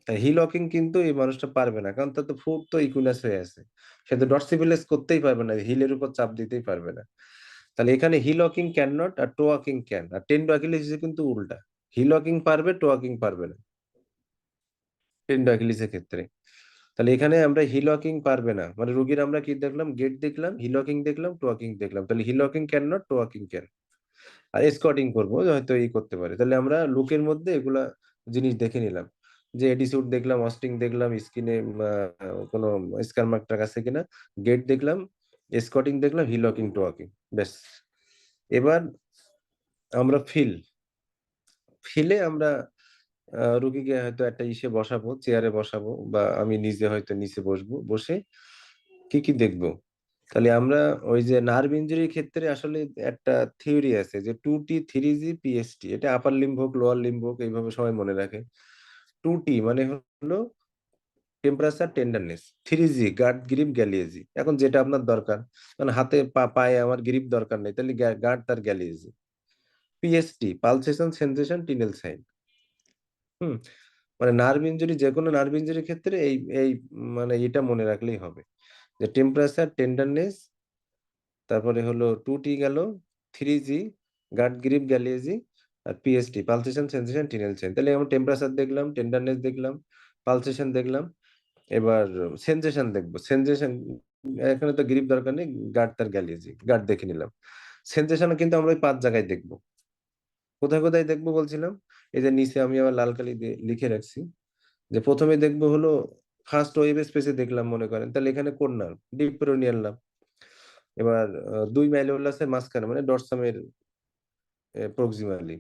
Heel walking কিন্তু এই মানুষটা পারবে না, কারণ তার তো ফুট তো ইকুইনাস হয়ে আছে, সে তো ডর্সিফিলেস করতেই পারবে না, হিলের উপর চাপ দিতেই পারবে না। তাহলে এখানে হিল ওয়াকিং ক্যান নট, আর টো ওয়াকিং ক্যান। আর টেন্ডাকিলিস কিন্তু উল্টা, হিল ওয়াকিং পারবে, টো ওয়াকিং পারবে না টেন্ডাকিলিসের ক্ষেত্রে। তাহলে এখানে আমরা হিল ওয়াকিং পারবে না, মানে রুগীর আমরা কি দেখলাম, গেট দেখলাম, হিল ওয়াকিং দেখলাম, টো ওয়াকিং দেখলাম। তাহলে heel walking can not, toe walking can. আর স্কোয়াটিং করবো, হয়তো এই করতে পারে। তাহলে আমরা লুকের মধ্যে এগুলা জিনিস দেখে নিলাম, যে এডিসিউড দেখলাম, অস্টিং দেখলাম, স্কিনে কোনো স্কার মার্ক টাক আছে কিনা, গেট দেখলাম, স্কোয়াটিং দেখলাম, হিল ওয়াকিং, টো ওয়াকিং, ব্যাস। এবার আমরা ফিলে আমরা রুগীকে হয়তো একটা ইসে বসাবো, চেয়ারে বসাবো, বা আমি নিজে হয়তো নিচে বসবো, বসে কি কি দেখবো। তাহলে আমরা ওই যে নার্ভ ইনজুরির ক্ষেত্রে আসলে একটা থিওরি আছে যে 2T 3G PST, এটা আপার লিম্ব হোক লোয়ার লিম্ব হোক, এইভাবে সবাই মনে রাখে। 2T মানে হলো temperature tenderness, 3G guard grip Galeazzi, এখন যেটা আপনার দরকার, মানে হাতে পায়ে আমার গ্রিপ দরকার নেই, তাহলে গার্ড তার Galeazzi. PST pulsation sensation Tinel sign. Hmm, মানে নার্ভ ইনজুরি, যে কোনো নার্ভ ইনজুরির ক্ষেত্রে এই এই মানে এটা মনে রাখলেই হবে, যে টেম্পারেচার টেন্ডারনেস, তারপরে হলো 2T গেল, 3G গার্ড গ্রিপ গ্যালিয়েজি, আর পিএসটি পালসেশন সেন্সেশন টিনেল চেন। তাহলে আমরা টেম্পারেচার দেখলাম, টেন্ডারনেস দেখলাম, পালসেশন দেখলাম, এবার সেনসেশন দেখবো। সেনসেশন এখানে তো গ্রিপ দরকার নেই, গার্ড তার গ্যালিজি, গার্ড দেখে নিলাম। সেনসেশন কিন্তু আমরা ওই 5 জায়গায় দেখবো। কোথায় কোথায় দেখবো বলছিলাম? এই যে নিচে আমি আবার লাল কালি দিয়ে লিখে রাখছি, যে প্রথমে দেখবো হলো ফার্স্ট ওয়েব স্পেসে দেখলাম মনে করেন, তাহলে এখানে কোন নার্ভ? Deep peroneal nerve. এবার 2 ম্যালিওলাসের মাঝখানে মানে ডরসামের প্রক্সিমালি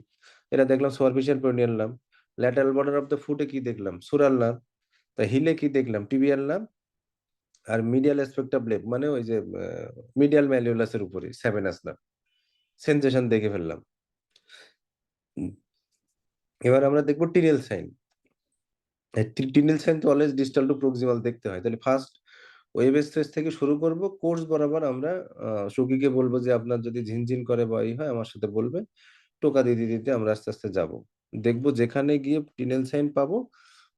এটা দেখলাম superficial peroneal nerve. Lateral border of the ফুটে কি দেখলাম? Sural nerve. তা হিলে কি দেখলাম? Tibial nerve. আর মিডিয়াল অ্যাসপেক্ট অফ লেফট মানে ওই যে মিডিয়াল ম্যালিওলাসের উপরে সেভেনাস নার্ভ। সেনসেশন দেখে ফেললাম। উম, এবার আমরা দেখবো টিনেল সাইন। টিনেল সাইন তো অলওয়েজ ডিস্টাল টু প্রক্সিমাল দেখতে হয়। তাহলে ফার্স্ট ওয়েব স্পেস থেকে শুরু করব, কোর্স বরাবর আমরা সখীকে বলবো যে আপনার যদি ঝিনঝিন করে বা ই হয় আমার সাথে বলবে, টোকা দিতে দিতে আমরা আস্তে আস্তে যাব। দেখবো যেখানে গিয়ে টিনেল সাইন পাবো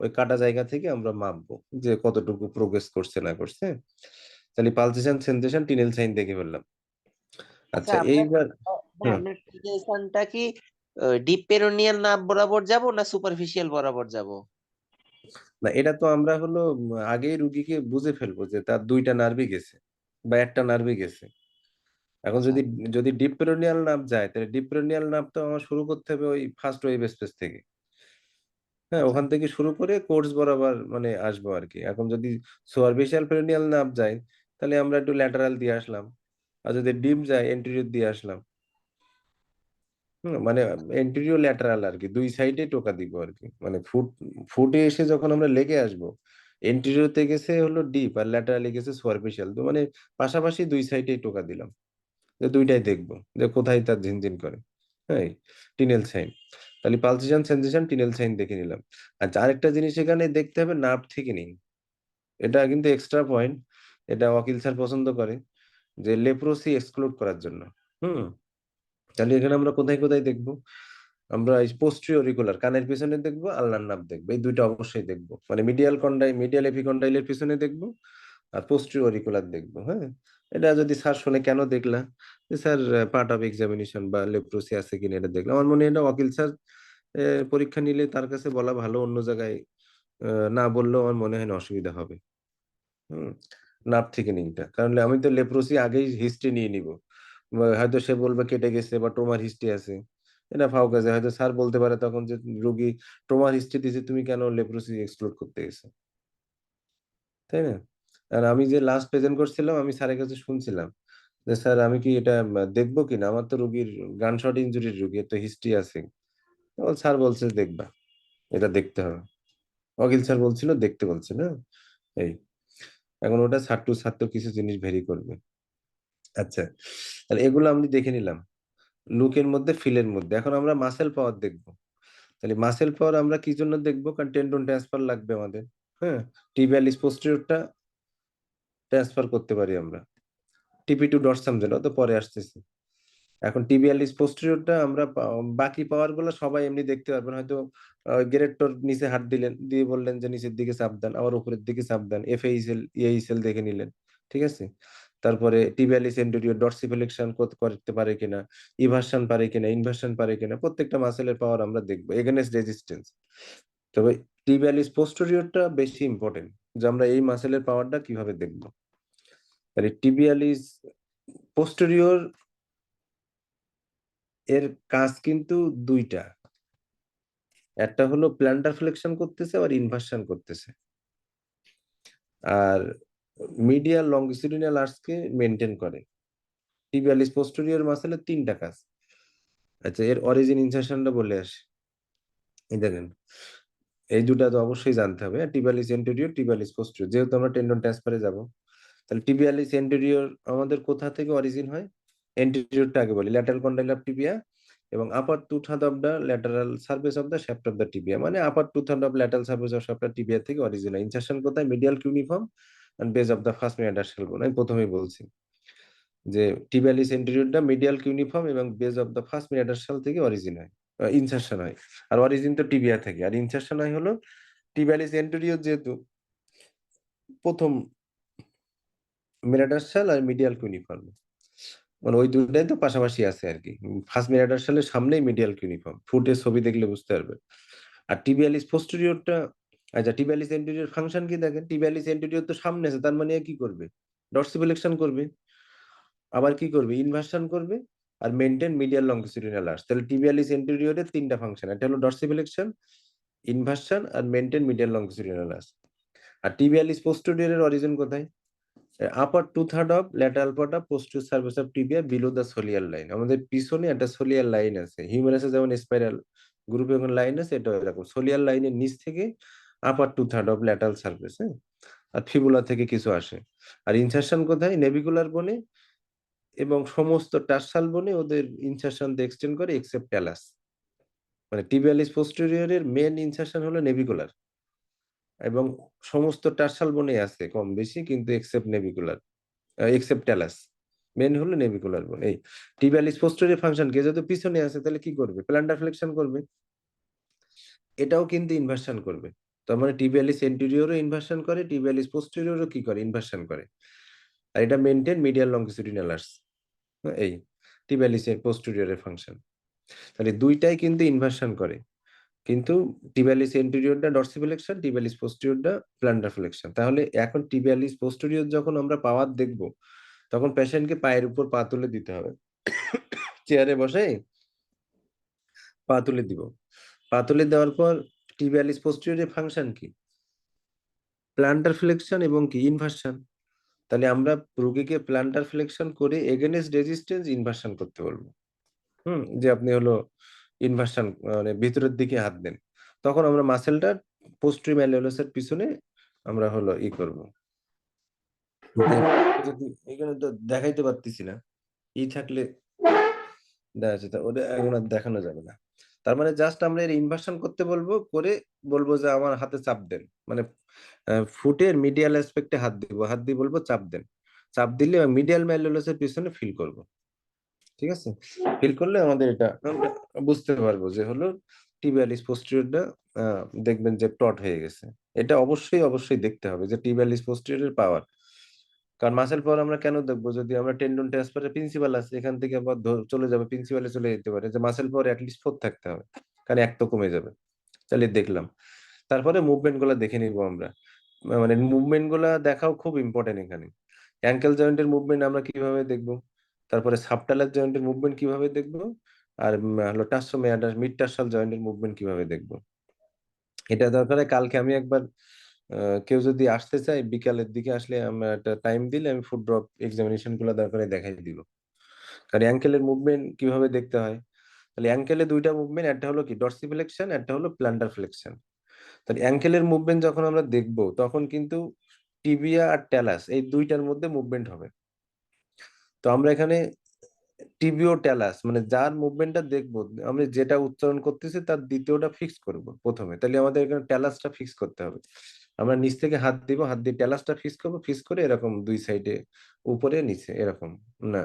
ওই কাটা জায়গা থেকে আমরা মাপবো যে কতটুকু প্রোগ্রেস করছে না করছে। তাহলে পালসেশন, সেনসেশন, টিনেল সাইন দেখে ফেললাম। আচ্ছা আচ্ছা আমরা এইবার হ্যাঁ, আমরা টিনেশনটা কি ডিপ পেরোনিয়াল নার্ভ বরাবর যাব না সুপারফিশিয়াল বরাবর যাব? না এটা তো আমরা হলো আগেই রুগীকে বুঝে ফেলবো যে তার 2টা নার্ভই গেছে বা একটা নার্ভই গেছে। এখন আচ্ছা যদি যদি ডিপ পেরোনিয়াল নার্ভ যায় তাহলে ডিপ পেরোনিয়াল নার্ভ তো আমার শুরু করতে হবে ওই ফার্স্ট ওয়েব স্পেস থেকে। হ্যাঁ, আচ্ছা ওখান থেকে শুরু করে কোর্স বরাবর মানে আসবো আর কি। এখন যদি সুপারফিশিয়াল পেরিনিয়াল নার্ভ যায় তাহলে আমরা একটু ল্যাটারাল দিয়ে আসলাম, আর যদি ডিপ যায় এন্টেরিয়র দিয়ে আসলাম। মানে এন্টেরিয়র ল্যাটারাল আর কি, 2 সাইডে টোকা দিব আর কি। মানে ফুটে এসে যখন আমরা লেগে আসবো, এন্টেরিয়রতে গেছে হলো ডিপ আর ল্যাটারালে গেছে সুপারফিশিয়াল, তো মানে পাশাপাশি 2 সাইডেই টোকা দিলাম, যে দুইটাই দেখবো যে কোথায় তার ঝিনঝিন করে। হ্যাঁ, টিনেল সাইন। তাহলে পালসেশন, সেনসেশন, টিনেল সাইন দেখে নিলাম। আচ্ছা আরেকটা জিনিস এখানে দেখতে হবে নার্ভ থিকেনিং। এটা কিন্তু এক্সট্রা পয়েন্ট, এটা ওয়াকিল স্যার পছন্দ করে যে লেপ্রোসি এক্সক্লুড করার জন্য। হুম, তাহলে এখানে আমরা কোথায় কোথায় দেখবো? আমরা এই পোস্টেরিয়র অরিকুলার কানের পিছনে দেখবো, আলনার নার্ভ দেখবো, এই দুইটা অবশ্যই দেখবো। মানে মিডিয়াল এপিকন্ডাইলের পিছনে দেখবো আর পোস্টেরিয়র অরিকুলার দেখবো। হ্যাঁ, এটা যদি স্যার শুনে কেন দেখলা, যে স্যার পার্ট অফ এক্সামিনেশন বা লেপ্রোসি আছে কিনা এটা দেখলাম। আমার মনে হয় এটা ওয়াকিল স্যার পরীক্ষা নিলে তার কাছে বলা ভালো, অন্য জায়গায় না বললেও আমার মনে হয় না অসুবিধা হবে। হুম, নার্ভ থিকেনিংটা, কারণ আমি তো লেপ্রোসি আগেই হিস্ট্রি নিয়ে নিব। হয়তো সে বলবে কেটে গেছে বা ট্রমার হিস্ট্রি আছে, এটা ফাও কাজে। হয়তো স্যার বলতে পারে তখন যে রোগী ট্রমার হিস্ট্রি দিছে, তুমি কেন লেপ্রোসি এক্সক্লুড করতে গেছো, তাই না? আর আমি যে লাস্ট প্রেজেন্ট করছিলাম আমি স্যারের কাছে শুনছিলাম যে স্যার আমি কি এটা দেখবো কিনা, আমার তো রোগীর গানশট ইনজুরির রোগী, তো হিস্ট্রি আছে। স্যার বলছে দেখবা, এটা দেখতে হবে। অখিল স্যার বলছিল দেখতে বলছে না। এই এখন ওটা ছাত্র কিছু জিনিস ভেরি করবে। আচ্ছা, তাহলে এগুলো আমি দেখে নিলাম লুকের মধ্যে, ফিলের মধ্যে। এখন আমরা মাসেল পাওয়ার দেখবো। তাহলে মাসেল পাওয়ার আমরা কি জন্য দেখবো? কারণ টেন্ডন ট্রান্সফার লাগবে আমাদের। হ্যাঁ, টিবিয়াল পোস্টেরিয়রটা ট্রান্সফার করতে পারি আমরা, টিপি টু ডরসাম যেটা তো পরে আসতেছে। এখন টিবিয়াল পোস্টেরিয়রটা আমরা বাকি পাওয়ার গুলো সবাই এমনি দেখতে পারবেন। হয়তো গ্রেটর নিচে হাত দিলেন, দিয়ে বললেন যে নিচের দিকে চাপ দেন, আবার উপরের দিকে চাপ দেন, এফএইচএল ইএইচএল দেখে নিলেন, ঠিক আছে। তারপরে টিবিয়ালিস এন্টেরিয়র ডর্সিফ্লেকশন করতে পারে কিনা, ইভার্সন পারে কিনা, ইনভার্সন পারে কিনা, প্রত্যেকটা মাসেলের পাওয়ার আমরা দেখবো এগেনস্ট রেজিস্ট্যান্স। তবে টিবিয়ালিস পোস্টেরিয়রটা বেশি ইম্পর্টেন্ট, যে আমরা এই মাসেলের পাওয়ারটা কিভাবে দেখবো। তাহলে টিবিয়ালিস পোস্টেরিয়র এর কাজ কিন্তু দুইটা, একটা হলো প্ল্যান্টার ফ্লেকশন করতেছে আর ইনভার্সন করতেছে। আর মিডিয়াল লংগিটিউডিনাল আর্চকে মেনটেন করে। টিবিয়ালিস পোস্টেরিয়র মাসেলের 3টা কাজ। আচ্ছা, এর অরিজিন ইনসারশনটা বলে আসি। এই দেখেন, এই দুটা তো অবশ্যই জানতে হবে। টিবিয়ালিস এন্টেরিয়র, টিবিয়ালিস পোস্টেরিয়র, যেহেতু আমরা টেন্ডন ট্রান্সফারে যাব, তাহলে টিবিয়ালিস এন্টেরিয়র আমাদের কোথা থেকে অরিজিন হয়? এন্টেরিয়রটা আগে বলি, ল্যাটারাল কন্ডাইল অফ টিবিয়া এবং upper two third of the lateral surface of the shaft of the tibia, মানে upper two third of lateral surface of shaft of tibia থেকে অরিজিন হয়। ইনসারশন কোথায়? Medial cuneiform and base of the first metatarsal bone. আমি প্রথমেই বলছি যে tibialis এন্টেরিয়রটা medial cuneiform এবং base of the first metatarsal থেকে অরিজিন হয়, ইনসারশন হয়। আর অরিজিন তো টিবিয়া থেকে, আর ইনসারশন হয় হলো টিবিয়ালিস এন্টেরিয়র, যেহেতু প্রথম মেটাটার্সাল আর মিডিয়াল কিউনিফর্ম, মানে ওই দুটাই তো পাশাপাশি আছে আর কি। ফার্স্ট মেটাটার্সালের সামনেই মিডিয়াল কিউনিফর্ম, ফুটের ছবি দেখলে বুঝতে পারবে। আর টিবিয়ালিস পোস্টেরিয়রটা আচ্ছা, টিবিয়ালিস এন্টিরিয়র ফাংশন কি দেখেন, টিবিয়ালিস এন্টিরিয়র তো সামনে আছে, তার মানে এ কি করবে, ডর্সিফ্লেকশন করবে, আবার কি করবে, ইনভার্সন করবে, আর মেনটেন মিডিয়াল লংগিটিউডিনাল আর্চ। তাহলে টিবিয়ালিস এন্টিরিয়রের তিনটা ফাংশন, একটা হলো ডর্সিফ্লেকশন, ইনভার্সন আর মেনটেন মিডিয়াল লংগিটিউডিনাল আর্চ। আর টিবিয়ালিস পোস্টেরিয়রের অরিজিন কোথায়, upper 2/3 of lateral part of posterior surface of tibia below the soleal line. আমাদের পিছনে একটা সোলিয়ার লাইন আছে, হিউমেরাসে যেমন স্পাইরাল গ্রুপে যখন লাইন আছে, এটা এরকম সোলিয়ার লাইনের নিচ থেকে আপার 2/3 অফ ল্যাটারাল সার্ফেস, হ্যাঁ, আর ফিবুলা থেকে কিছু আসে। আর ইনসারশন কোথায়, নেভিকুলার বোনে এবং সমস্ত টার্সাল বোনে ওদের ইনসারশন দিয়ে এক্সটেন্ড করে এক্সেপ্ট ট্যালাস। মানে টিবিয়ালিস পোস্টেরিয়রের মেন ইনসারশন হলো নেভিকুলার, এবং সমস্ত টার্সাল বোনে আছে কম বেশি, কিন্তু except navicular, except talus. Main হলো নেভিকুলার বোন। এই টিবিয়ালিস পোস্টেরিয়র ফাংশন কে যদি পিছনে আছে তাহলে কি করবে, প্ল্যান্টার ফ্লেকশন করবে, এটাও কিন্তু ইনভার্সন করবে। তার মানে টিবিয়ালিস এন্টেরিয়রও ইনভার্সন করে, টিবিয়ালিস পোস্টেরিয়রও কি করে, ইনভার্সন করে। আর এটা মেনটেন মিডিয়াল লংগিটিউডিনাল আর্চ, এই টিবিয়ালিস এর পোস্টেরিয়রের ফাংশন। তাহলে দুইটাই কিন্তু ইনভার্সন করে, কিন্তু টিবিয়ালিস এন্টেরিয়রটা ডর্সিফ্লেকশন, টিবিয়ালিস পোস্টেরিয়রটা প্ল্যান্টার ফ্লেকশন। তাহলে এখন টিবিয়ালিস পোস্টেরিয়র যখন আমরা পাওয়ার দেখব, তখন পেশেন্টকে পায়ের উপর পা তুলে দিতে হবে, চেয়ারে বসে পা তুলে দিব। পা তুলে দেওয়ার পর টিবিয়ালিস পোস্টেরিয়রের ফাংশন কি, প্ল্যান্টার ফ্লেকশন এবং কি ইনভার্সন। তাহলে আমরা রোগীকে প্ল্যান্টার ফ্লেকশন করে এগেনস্ট রেজিস্ট্যান্স ইনভার্সন করতে বলবো। যে আপনি হলো ইনভার্সন, মানে ভিতরের দিকে হাত দেন, তখন আমরা মাসেলটা পোস্টেরিয়র ম্যালিওলাসের পিছনে আমরা হলো করব। যদি এখানে তো দেখাইতে পারতেছি না, থাকলে দেখা যাচ্ছে, ওটা এখন আর দেখানো যাবে না। তার মানে জাস্ট আমরা এর ইনভার্সন করতে বলবো, করে বলবো যে আমার হাতে চাপ দেন, মানে ফুটের মিডিয়াল অ্যাসপেক্টে হাত দিব, হাত দিয়ে বলবো চাপ দেন। চাপ দিলে মিডিয়াল ম্যালিওলাসের পিছনে ফিল করব, ঠিক আছে। ফিল করলে আমাদের এটা আমরা বুঝতে পারবো যে হলো টিবিয়ালিস পোস্টেরিয়রটা, দেখবেন যে টট হয়ে গেছে। এটা অবশ্যই অবশ্যই দেখতে হবে যে টিবিয়ালিস পোস্টেরিয়রের পাওয়ার। কারণ মাসেল পাওয়ার আমরা কেন দেখবো, যদি আমরা টেন্ডন ট্রান্সফারের প্রিন্সিপাল আছে, এখান থেকে আবার চলে যাবে প্রিন্সিপালে, চলে যেতে পারে, যে মাসেল পাওয়ার অ্যাটলিস্ট 4 থাকতে হবে, কারণ 1 তো কমে যাবে। তাহলে দেখলাম, তারপরে মুভমেন্ট গুলা দেখে নিব আমরা। মানে মুভমেন্ট গুলা দেখাও খুব ইম্পর্টেন্ট এখানে। অ্যাঙ্কেল জয়েন্টের মুভমেন্ট আমরা কিভাবে দেখবো, তারপরে সাবটালার জয়েন্টের মুভমেন্ট কিভাবে দেখবো, আর হলো টার্সোমিয়াটার মিড টার্সাল জয়েন্টের মুভমেন্ট কিভাবে দেখবো। এটা দরকার কালকে আমি একবার, কেউ যদি আসতে চায় বিকালের দিকে আসলে আমরা একটা টাইম দিলে আমি ফুট ড্রপ এক্সামিনেশন গুলো দরকারে দেখাই দিব। কারণ অ্যাঙ্কেলের মুভমেন্ট কিভাবে দেখতে হয়, তাহলে অ্যাঙ্কেলে দুইটা মুভমেন্ট, একটা হলো কি ডর্সিফ্লেকশন, একটা হলো প্ল্যান্টার ফ্লেকশন। তাহলে অ্যাঙ্কেলের মুভমেন্ট যখন আমরা দেখব, তখন কিন্তু টিবিয়া আর ট্যালাস এই দুইটার মধ্যে মুভমেন্ট হবে। তো আমরা এখানে টিবিও ট্যালাস, মানে যার মুভমেন্টটা দেখবো, আমরা যেটা উচ্চারণ করতেছি তার দ্বিতীয়টা ফিক্স করব প্রথমে। তাহলে আমাদের এখানে ট্যালাসটা ফিক্স করতে হবে। আমরা নিচ থেকে হাত দিব, হাত দিয়ে ট্যালাসটা ফিক্স করবো, ফিক্স করে এরকম দুই সাইডে, উপরে নিচে এরকম, না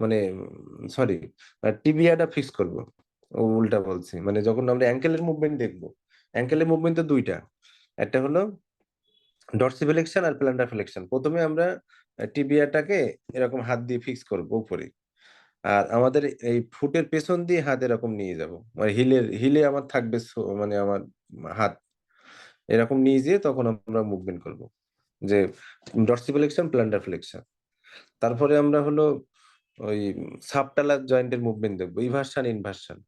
মানে সরি, টিবিয়াটা ফিক্স করব। উল্টা বলছি, মানে যখন আমরা অ্যাঙ্কেলের মুভমেন্ট দেখবো, অ্যাঙ্কেলের মুভমেন্ট তো দুইটা, একটা হলো ডর্সিফ্লেকশন আর প্ল্যান্টার ফ্লেকশন। প্রথমে আমরা টিবিয়াটাকে এরকম হাত দিয়ে ফিক্স করব উপরে, আর আমাদের এই ফুটের পেছন দিয়ে হাত এরকম নিয়ে যাব, মানে হিলে আমার থাকবে, মানে আমার হাত এরকম নিয়ে যেয়ে তখন আমরা মুভমেন্ট করব, যে ডর্সিফ্লেকশন প্ল্যান্টার ফ্লেকশন। তারপরে আমরা হলো ওই সাবটালার জয়েন্টের মুভমেন্ট দেখবো, ইভার্সন ইনভার্সন।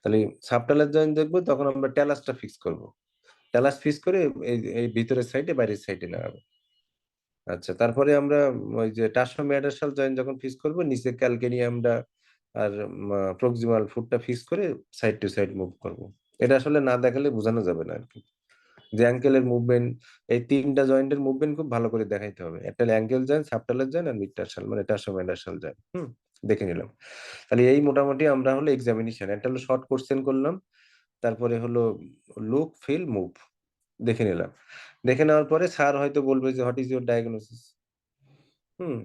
তাহলে সাবটালার জয়েন্ট দেখবো, তখন আমরা ট্যালাসটা ফিক্স করব, ট্যালাস ফিক্স করে এই এই ভিতরের সাইডে বাইরের সাইডে লাগাবো। আচ্ছা, তারপরে আমরা ওই যে টার্সোমেটারসাল জয়েন্ট যখন ফিক্স করব, নিচে ক্যালকেনিয়ামটা আর প্রক্সিমাল ফুটটা ফিক্স করে সাইড টু সাইড মুভ করব। এটা আসলে না দেখালে বোঝানো যাবে না আর কি, যে অ্যাঙ্কেলের মুভমেন্ট, এই তিনটা জয়েন্টের মুভমেন্ট খুব ভালো করে দেখাইতে হবে। একটা অ্যাঙ্কেল জয়েন্ট, সাবটালার জয়েন্ট আর মিড টার্সাল, মানে টার্সোমেটারসাল জয়েন্ট। দেখে নিলাম। তাহলে এই মোটামুটি আমরা হলো এক্সামিনেশন, একটা হলো শর্ট কোশ্চেন করলাম, তারপরে হলো লুক ফিল মুভ দেখে নিলাম। দেখে নেওয়ার পরে স্যার হয়তো বলবে যে what is your diagnosis. Hmm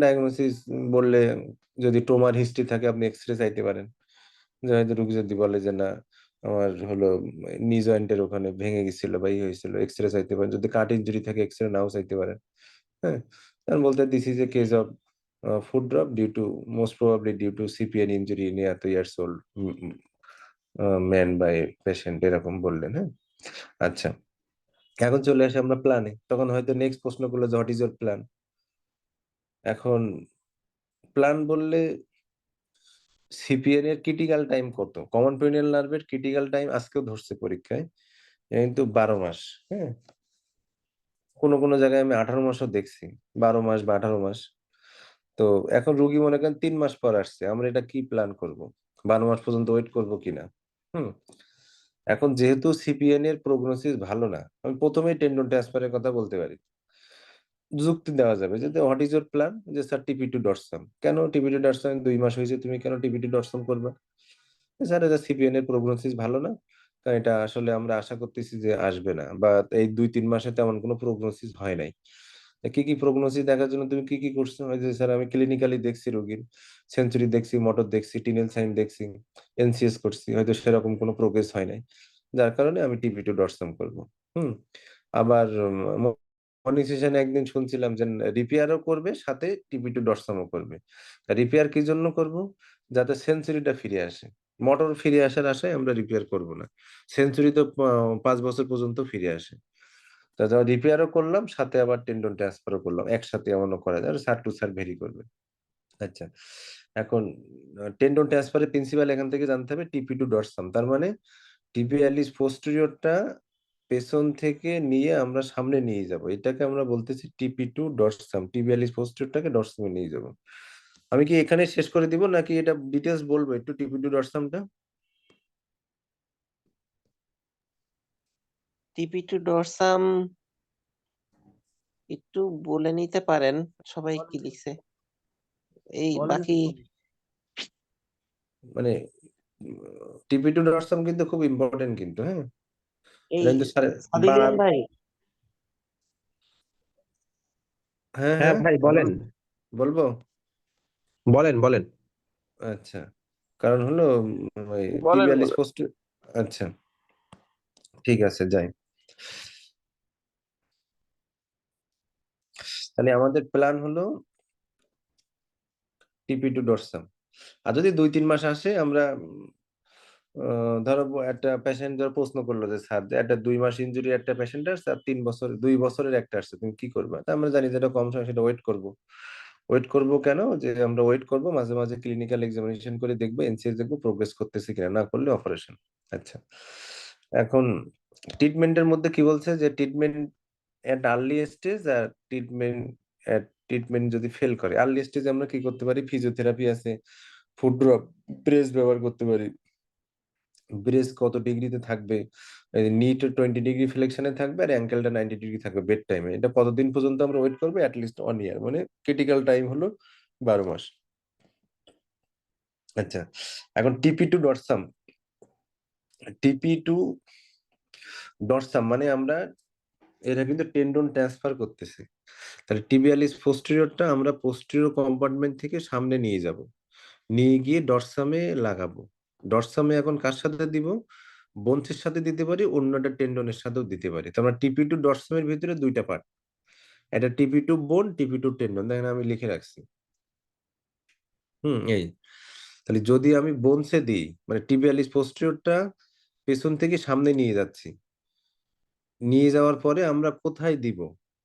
diagnosis বললে, যদি ট্রমার হিস্ট্রি থাকে আপনি এক্সরে চাইতে পারেন, যে হয়তো রোগী যদি বলে যে না আমার হলো নি জয়েন্টের ওখানে ভেঙে গেছিল বা হয়েছিল, এক্সরে চাইতে পারেন। যদি কাট ইনজুরি থাকে এক্সরে নাও চাইতে পারেন। হ্যাঁ, কারণ বলতে this is a case of foot drop due to most probably due to CPN injury in এত years old man by patient, এরকম বললেন। হ্যাঁ, আচ্ছা, এখন চলে আসি আমরা প্ল্যানে, তখন হয়তো নেক্সট প্রশ্ন করলো যে হোয়াট ইজ ইউর প্ল্যান। এখন প্ল্যান বললে সিপিএন এর ক্রিটিক্যাল টাইম কত, কমন পেরিনিয়াল নার্ভের ক্রিটিক্যাল টাইম আজকেও ধরছে পরীক্ষায়, কিন্তু 12 মাস। হ্যাঁ, কোনো জায়গায় আমি 18 মাসও দেখছি, 12 মাস বা 18 মাস। তো এখন রোগী মনে করেন 3 মাস পর আসছে, আমরা এটা কি প্ল্যান করব, 12 মাস পর্যন্ত ওয়েট করব কিনা। হুম, এখন যেহেতু সিপিএন এর প্রগনোসিস ভালো না, আমি প্রথমেই টেন্ডন ট্রান্সফারের কথা বলতে পারি। যুক্তি দেওয়া যাবে যে হোয়াট ইজ ইউর প্ল্যান, যে স্যার টিপি টু ডটসাম, কেন টিপি টু ডটসাম 2 মাস হয়েছে, তুমি কেন টিপি টু ডটসাম করবে? স্যার এটা সিপিএন এর প্রগনোসিস ভালো না, কারণ এটা আসলে আমরা আশা করতেছি যে আসবে না, বা এই 2-3 মাসে তেমন কোনো প্রগনোসিস হয় নাই। কি কি প্রগনোসিস দেখার জন্য তুমি কি কি করছো? ওই যে স্যার আমি ক্লিনিক্যালি দেখছি রোগীর, সেঞ্চুরি দেখছি, মোটর দেখছি, টিনেল সাইন দেখছি, এনসিএস করছি, হয়তো সেরকম কোনো প্রোগ্রেস হয় নাই, যার কারণে আমি টিপি টু ডটসাম করবো। হুম, আবার মর্নিং সেশনে একদিন শুনছিলাম যে রিপেয়ারও করবে, সাথে টিপি টু ডটসামও করবে। রিপেয়ার কি জন্য করব? যাতে সেঞ্চুরিটা ফিরে আসে। মোটর ফিরে আসার আশায় আমরা রিপেয়ার করব না। সেঞ্চুরি তো ৫ বছর পর্যন্ত ফিরে আসে। তা যা রিপেয়ারও করলাম, সাথে আবার টেন্ডন ট্রান্সফারও করলাম। একসাথে এমনও করা যায়। স্যার টু স্যার ভেরি করবে। আচ্ছা। এখন টেন্ডন ট্রান্সফারের প্রিন্সিপাল এখান থেকে জানতে হবে টিপি টু ডরসাম। তার মানে টিবিয়ালিস পোস্টেরিয়রটা পেছন থেকে নিয়ে আমরা সামনে নিয়ে যাব। এটাকে আমরা বলতেছি টিপি টু ডরসাম। টিবিয়ালিস পোস্টেরিয়রটাকে ডরসামে নিয়ে যাব। আমি কি এখানে শেষ করে দিব নাকি এটা ডিটেইলস বলবো একটু টিপি টু ডরসামটা? টিপি টু ডরসাম একটু বলে নিতে পারেন, সবাই কি লিখছে এই বাকি। মানে টিপি টু ডরসাম কিন্তু খুব ইম্পর্টেন্ট কিন্তু, হ্যাঁ? এই এটা কিন্তু সাদিদিয়ান ভাই, হ্যাঁ হ্যাঁ হ্যাঁ ভাই বলেন, বলবো। বলেন বলেন। আচ্ছা, কারণ হলো ওই বলেন টিবিয়ালিস বলেন। পোস্ট। আচ্ছা, ঠিক আছে, যাই। তাহলে আমাদের প্ল্যান হলো টিপি টু ডরসাম। আর যদি 2-3 মাস আসে, আমরা ধরো একটা পেশেন্ট ধর প্রশ্ন করলো যে স্যার একটা 2 মাস ইনজুরি একটা পেশেন্ট আসছে, আর 3 বছর 2 বছরের একটা আসছে, তুমি কি করবে? তা আমরা জানি যেটা কম সময়, সেটা ওয়েট করব। ওয়েট করব কেন? যে আমরা ওয়েট করব, মাঝে মাঝে ক্লিনিক্যাল এক্সামিনেশন করে দেখবো, এনসিএস দেখবো প্রোগ্রেস করতেছে কিনা, না করলে অপারেশন। আচ্ছা, এখন ট্রিটমেন্টের মধ্যে কি বলছে যে ট্রিটমেন্ট এট আর্লি স্টেজ আর ট্রিটমেন্ট যদি ফেল করে, আর্লি স্টেজে আমরা কি করতে পারি? ফিজিওথেরাপি আছে, ফুড ড্রপ, ব্রেস ব্যবহার করতে পারি। ব্রেস কত ডিগ্রিতে থাকবে? নিট 20 ডিগ্রি ফ্লেকশনে থাকবে, আর অ্যাঙ্কেলটা 90 ডিগ্রি থাকবে বেড টাইমে। এটা কতদিন পর্যন্ত আমরা ওয়েট করবো? অ্যাটলিস্ট 1 ইয়ার, মানে ক্রিটিক্যাল টাইম হলো 12 মাস। আচ্ছা, এখন টিপি টু ডটসাম। টিপি টু ডটসাম মানে আমরা এটা কিন্তু টেন্ডন ট্রান্সফার করতেছি। তাহলে টিবিয়ালিস পোস্টেরিয়রটা আমরা পোস্টেরিয়র কম্পার্টমেন্ট থেকে সামনে নিয়ে যাব, নিয়ে গিয়ে ডরসামে লাগাবো। ডরসামে এখন কার সাথে দিব? বোনসের সাথে দিতে পারি, অন্য একটা টেন্ডনের সাথেও দিতে পারি। তো আমরা টিপি টু ডরসামের ভিতরে 2টা পার্ট, একটা টিপি টু বোন, টিপি টু টেন্ডন, দেখেন আমি লিখে রাখছি। এই তাহলে যদি আমি বোনসে দিই, মানে টিবিয়ালিস পোস্টেরিয়রটা পেছন থেকে সামনে নিয়ে যাচ্ছি, নিয়ে যাওয়ার পরে আমরা কোথায় দিব?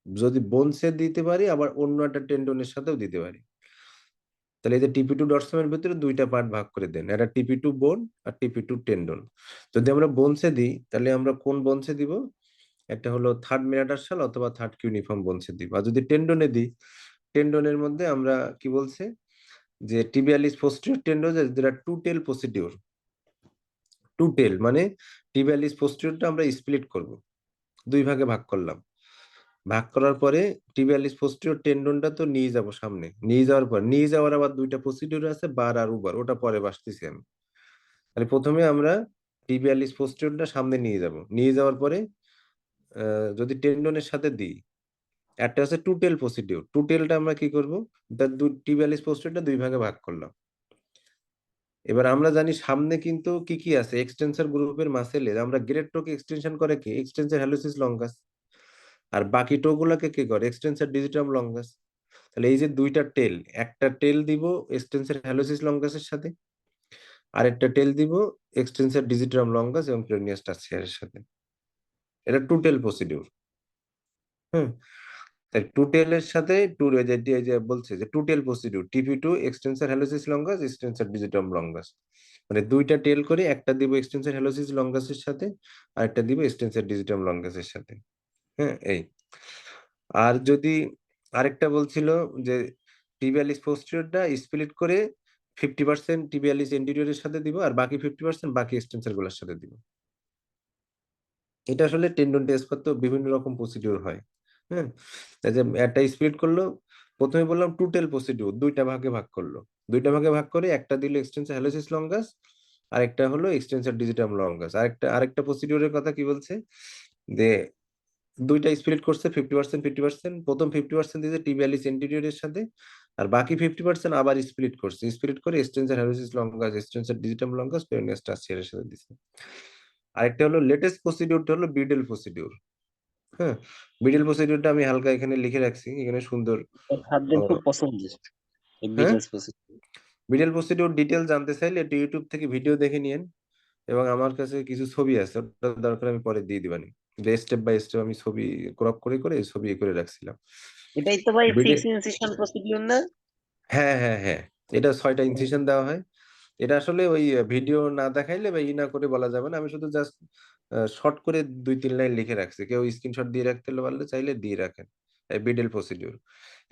যদি বোনসে দিতে পারি, আবার অন্য একটা টেন্ডনের সাথেও দিতে পারি। তাহলে এই যে টিপি টু ডটসমের ভিতরে 2টা পার্ট ভাগ করে দেন, একটা টিপি টু বোন আর টিপি টু টেন্ডন। যদি আমরা বোনসে দিই, তাহলে আমরা কোন বোনসে দিব? একটা হলো থার্ড মেটাটার্সাল অথবা থার্ড কিউনিফর্ম বোনসে দিব। আর যদি টেন্ডনে দিই, টেন্ডনের মধ্যে আমরা কি বলছে যে টিবিয়ালিস পোস্টেরিয়র টেন্ডন, যেটা two tail procedure. Two tail মানে টিবিয়ালিস পোস্টেরিয়রটা আমরা স্প্লিট করব, 2 ভাগে ভাগ করলাম। ভাগ করার পরে টিবিয়ালিস পোস্টেরিয়র টেন্ডনটা তো নিয়ে যাব সামনে, নিয়ে যাওয়ার পর নিয়ে যাওয়ার আবার 2টা প্রসিডিউর আছে, বার আর উবার, ওটা পরে বাসতেছি আমি। তাহলে প্রথমে আমরা টিবিয়ালিস পোস্টেরিয়রটা সামনে নিয়ে যাব, নিয়ে যাওয়ার পরে যদি টেন্ডনের সাথে দিই, একটা আছে টু টেল প্রসিডিউর। টু টেলটা আমরা কি করব? তার টিবিয়ালিস পোস্টেরিয়রটা 2 ভাগে ভাগ করলাম। এবার আমরা জানি সামনে কিন্তু কি কি আছে, এক্সটেন্সর গ্রুপের মাসেলে আমরা গ্রেট টোকে এক্সটেনশন করে কি? Extensor hallucis longus. আর বাকি টো গুলাকে কি করে? Extensor digitorum longus. তাহলে এই যে 2টা টেল, একটা টেল দিব এক্সটেন্সর হ্যালোসিস লঙ্গাসের সাথে, আর একটা টেল দিব এক্সটেন্সর ডিজিটাম লঙ্গাস এবং পেরিনিয়াস টার্সিয়ারের সাথে। এটা টুটেল প্রসিডিউর। হ্যাঁ, তাই টুটেলের সাথে যে বলছে যে two tail procedure TP2 extensor hallucis longus extensor digitorum longus, মানে দুইটা টেল করে একটা দিব এক্সটেন্সর হ্যালোসিস লঙ্গাসের সাথে আর একটা দিব এক্সটেন্সর ডিজিটাম লঙ্গাসের সাথে। হ্যাঁ, এই আর যদি আরেকটা বলছিল যে টিবিয়ালিস পোস্টেরিয়রটা স্প্লিট করে 50% টিবিয়ালিস এন্টিরিয়রের সাথে দিব আর বাকি 50% বাকি এক্সটেন্সর গুলোর সাথে দিব। এটা আসলে টেন্ডন টেস্ট করতে বিভিন্ন রকম প্রসিডিউর হয়। হ্যাঁ, এই যে একটা স্প্লিট করলো, প্রথমে বললাম টুটেল প্রসিডিউর দুইটা ভাগে ভাগ করলো, দুইটা ভাগে ভাগ করে একটা দিল এক্সটেন্সর হ্যালোসিস লঙ্গাস আর একটা হলো এক্সটেন্সর ডিজিটাম লঙ্গাস। আরেকটা প্রসিডিউরের কথা কি বলছে যে দুইটা স্প্লিট করছে 50% 50%, প্রথম 50% দিয়েছে টিবিয়ালিস এন্টিরিয়রের সাথে আর বাকি 50% আবার স্প্লিট করছে, স্প্লিট করে extensor hallucis longus extensor digitorum longus peroneus টার্সিয়ারের সাথে দিছে। আরেকটা হলো লেটেস্ট প্রসিডিউরটা হলো বিডেল প্রসিডিউর। হ্যাঁ, বিডেল প্রসিডিউরটা আমি হালকা এখানে লিখে রাখছি, এখানে সুন্দর। খাদ্যের খুব পছন্দের এই হ্যাঁ, বিজনেস প্রসিডিউর। বিডেল প্রসিডিউর ডিটেল জানতে চাইলে একটু ইউটিউব থেকে ভিডিও দেখে নিয়েন এবং আমার কাছে কিছু ছবি আছে, ওটা দরকার আমি পরে দিয়ে দিবানি, যে স্টেপ বাই স্টেপ আমি ছবি ক্রপ করে করে ছবি করে রাখছিলাম। এটাই তো ভাই বিডে 6 ইনসিশন প্রসিডিউর না? হ্যাঁ হ্যাঁ হ্যাঁ, এটা 6টা ইনসিশন দেওয়া হয়। এটা আসলে ওই ভিডিও না দেখাইলে বা না করে বলা যাবে না, আমি শুধু জাস্ট শর্ট করে 2-3 লাইন লিখে রাখছি, কেউ স্ক্রিনশট দিয়ে রাখতে পারলে চাইলে দিয়ে রাখেন। বিডেল প্রসিডিউর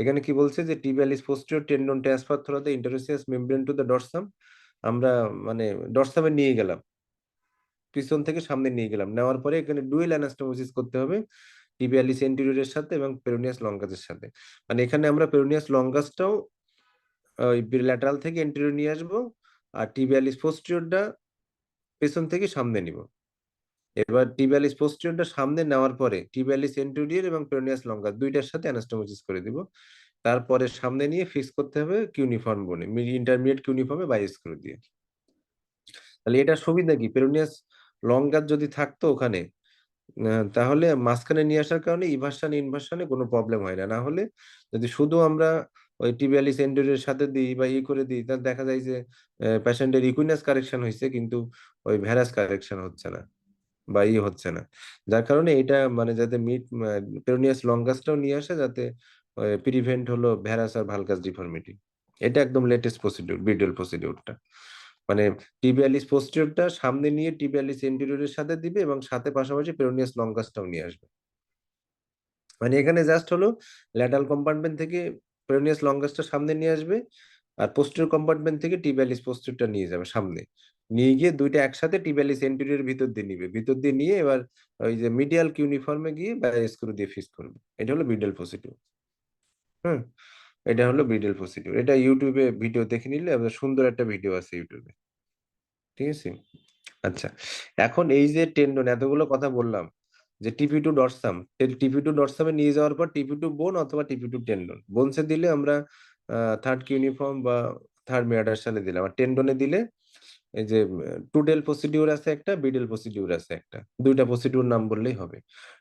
এখানে কি বলছে যে tibialis posterior tendon transfer through the interosseous membrane to the dorsum, আমরা মানে ডরসামে নিয়ে গেলাম, পিছন থেকে সামনে নিয়ে গেলাম, নেওয়ার পরে এখানে ডুয়েল অ্যানাস্টোমোসিস করতে হবে টিবিয়ালিস এন্টিরিয়রের সাথে এবং পেরোনিয়াস লঙ্গাসের সাথে। মানে এখানে আমরা পেরোনিয়াস লঙ্গাসটাও ওই ল্যাটারাল থেকে এন্টিরিয়র নিয়ে আসবো আর টিবিয়ালিস পোস্টেরিয়রটা পেছন থেকে সামনে নিব। এবার টিবিয়ালিস পোস্টেরিয়রটা সামনে নেওয়ার পরে টিবিয়ালিস এন্টিরিয়র এবং পেরোনিয়াস লঙ্গাস দুইটার সাথে অ্যানাস্টোমোসিস করে দিব। তারপরে সামনে নিয়ে ফিক্স করতে হবে কিউনিফর্ম বনে, ইন্টারমিডিয়েট কিউনিফর্মে বাই স্ক্রু দিয়ে। তাহলে এটা সুবিধা কি, পেরোনিয়াস লঙ্গাস যদি থাকতো ওখানে তাহলে মাঝখানে নিয়ে আসার কারণে ইভার্সান ইনভার্সানে কোনো প্রবলেম হয় না। না হলে যদি শুধু আমরা ওই টিবিয়ালিস এন্ডোরের সাথে দিই বা করে দিই, তাহলে দেখা যায় যে পেশেন্টের ইকুইনাস কারেকশন হয়েছে কিন্তু ওই ভ্যারাস কারেকশন হচ্ছে না বা হচ্ছে না। যার কারণে এটা মানে যাতে পেরোনিয়াস লঙ্গাসটাও নিয়ে আসে, যাতে প্রিভেন্ট হলো ভ্যারাস আর ভালগাস ডিফর্মিটি। এটা একদম লেটেস্ট প্রসিডিউর বিডিএল প্রসিডিউরটা, মানে টিবিয়ালিস পোস্টেরিয়রটা সামনে নিয়ে টিবিয়ালিস এন্টিরিয়রের সাথে দিবে এবং সাথে পাশাপাশি পেরোনিয়াস লঙ্গাসটাও নিয়ে আসবে। মানে এখানে জাস্ট হলো ল্যাটারাল কম্পার্টমেন্ট থেকে পেরোনিয়াস লঙ্গাসটা সামনে নিয়ে আসবে আর পোস্টেরিয়র কম্পার্টমেন্ট থেকে টিবিয়ালিস পোস্টেরিয়রটা নিয়ে যাবে সামনে, নিয়ে গিয়ে দুইটা একসাথে টিবিয়ালিস এন্টিরিয়র ভিতর দিয়ে নিবে, ভিতর দিয়ে নিয়ে এবার ওই যে মিডিয়াল কিউনিফর্মে গিয়ে বা স্ক্রু দিয়ে ফিক্স করবে। এটা হলো বিডেল প্রসিডিউর। হ্যাঁ, এটা হলো বিডেল প্রসিডিউর। এটা ইউটিউবে ভিডিও দেখে নিলে সুন্দর একটা ভিডিও আছে ইউটিউবে, ঠিক আছে। আচ্ছা, এখন এই যে টেন্ডন এতগুলো কথা বললাম যে TP2 ডরসাম, TP2 ডরসামে নিয়ে যাওয়ার পর TP2 বোন অথবা TP2 টেন্ডন, বোনসে দিলে আমরা থার্ড কিউনিফর্ম বা থার্ড মেটাটার্সালে দিলাম, আর টেন্ডনে দিলে এই যে টুটেল প্রসিডিউর আছে একটা, বিডেল প্রসিডিউর আছে একটা, দুইটা প্রসিডিউর নাম বললেই হবে।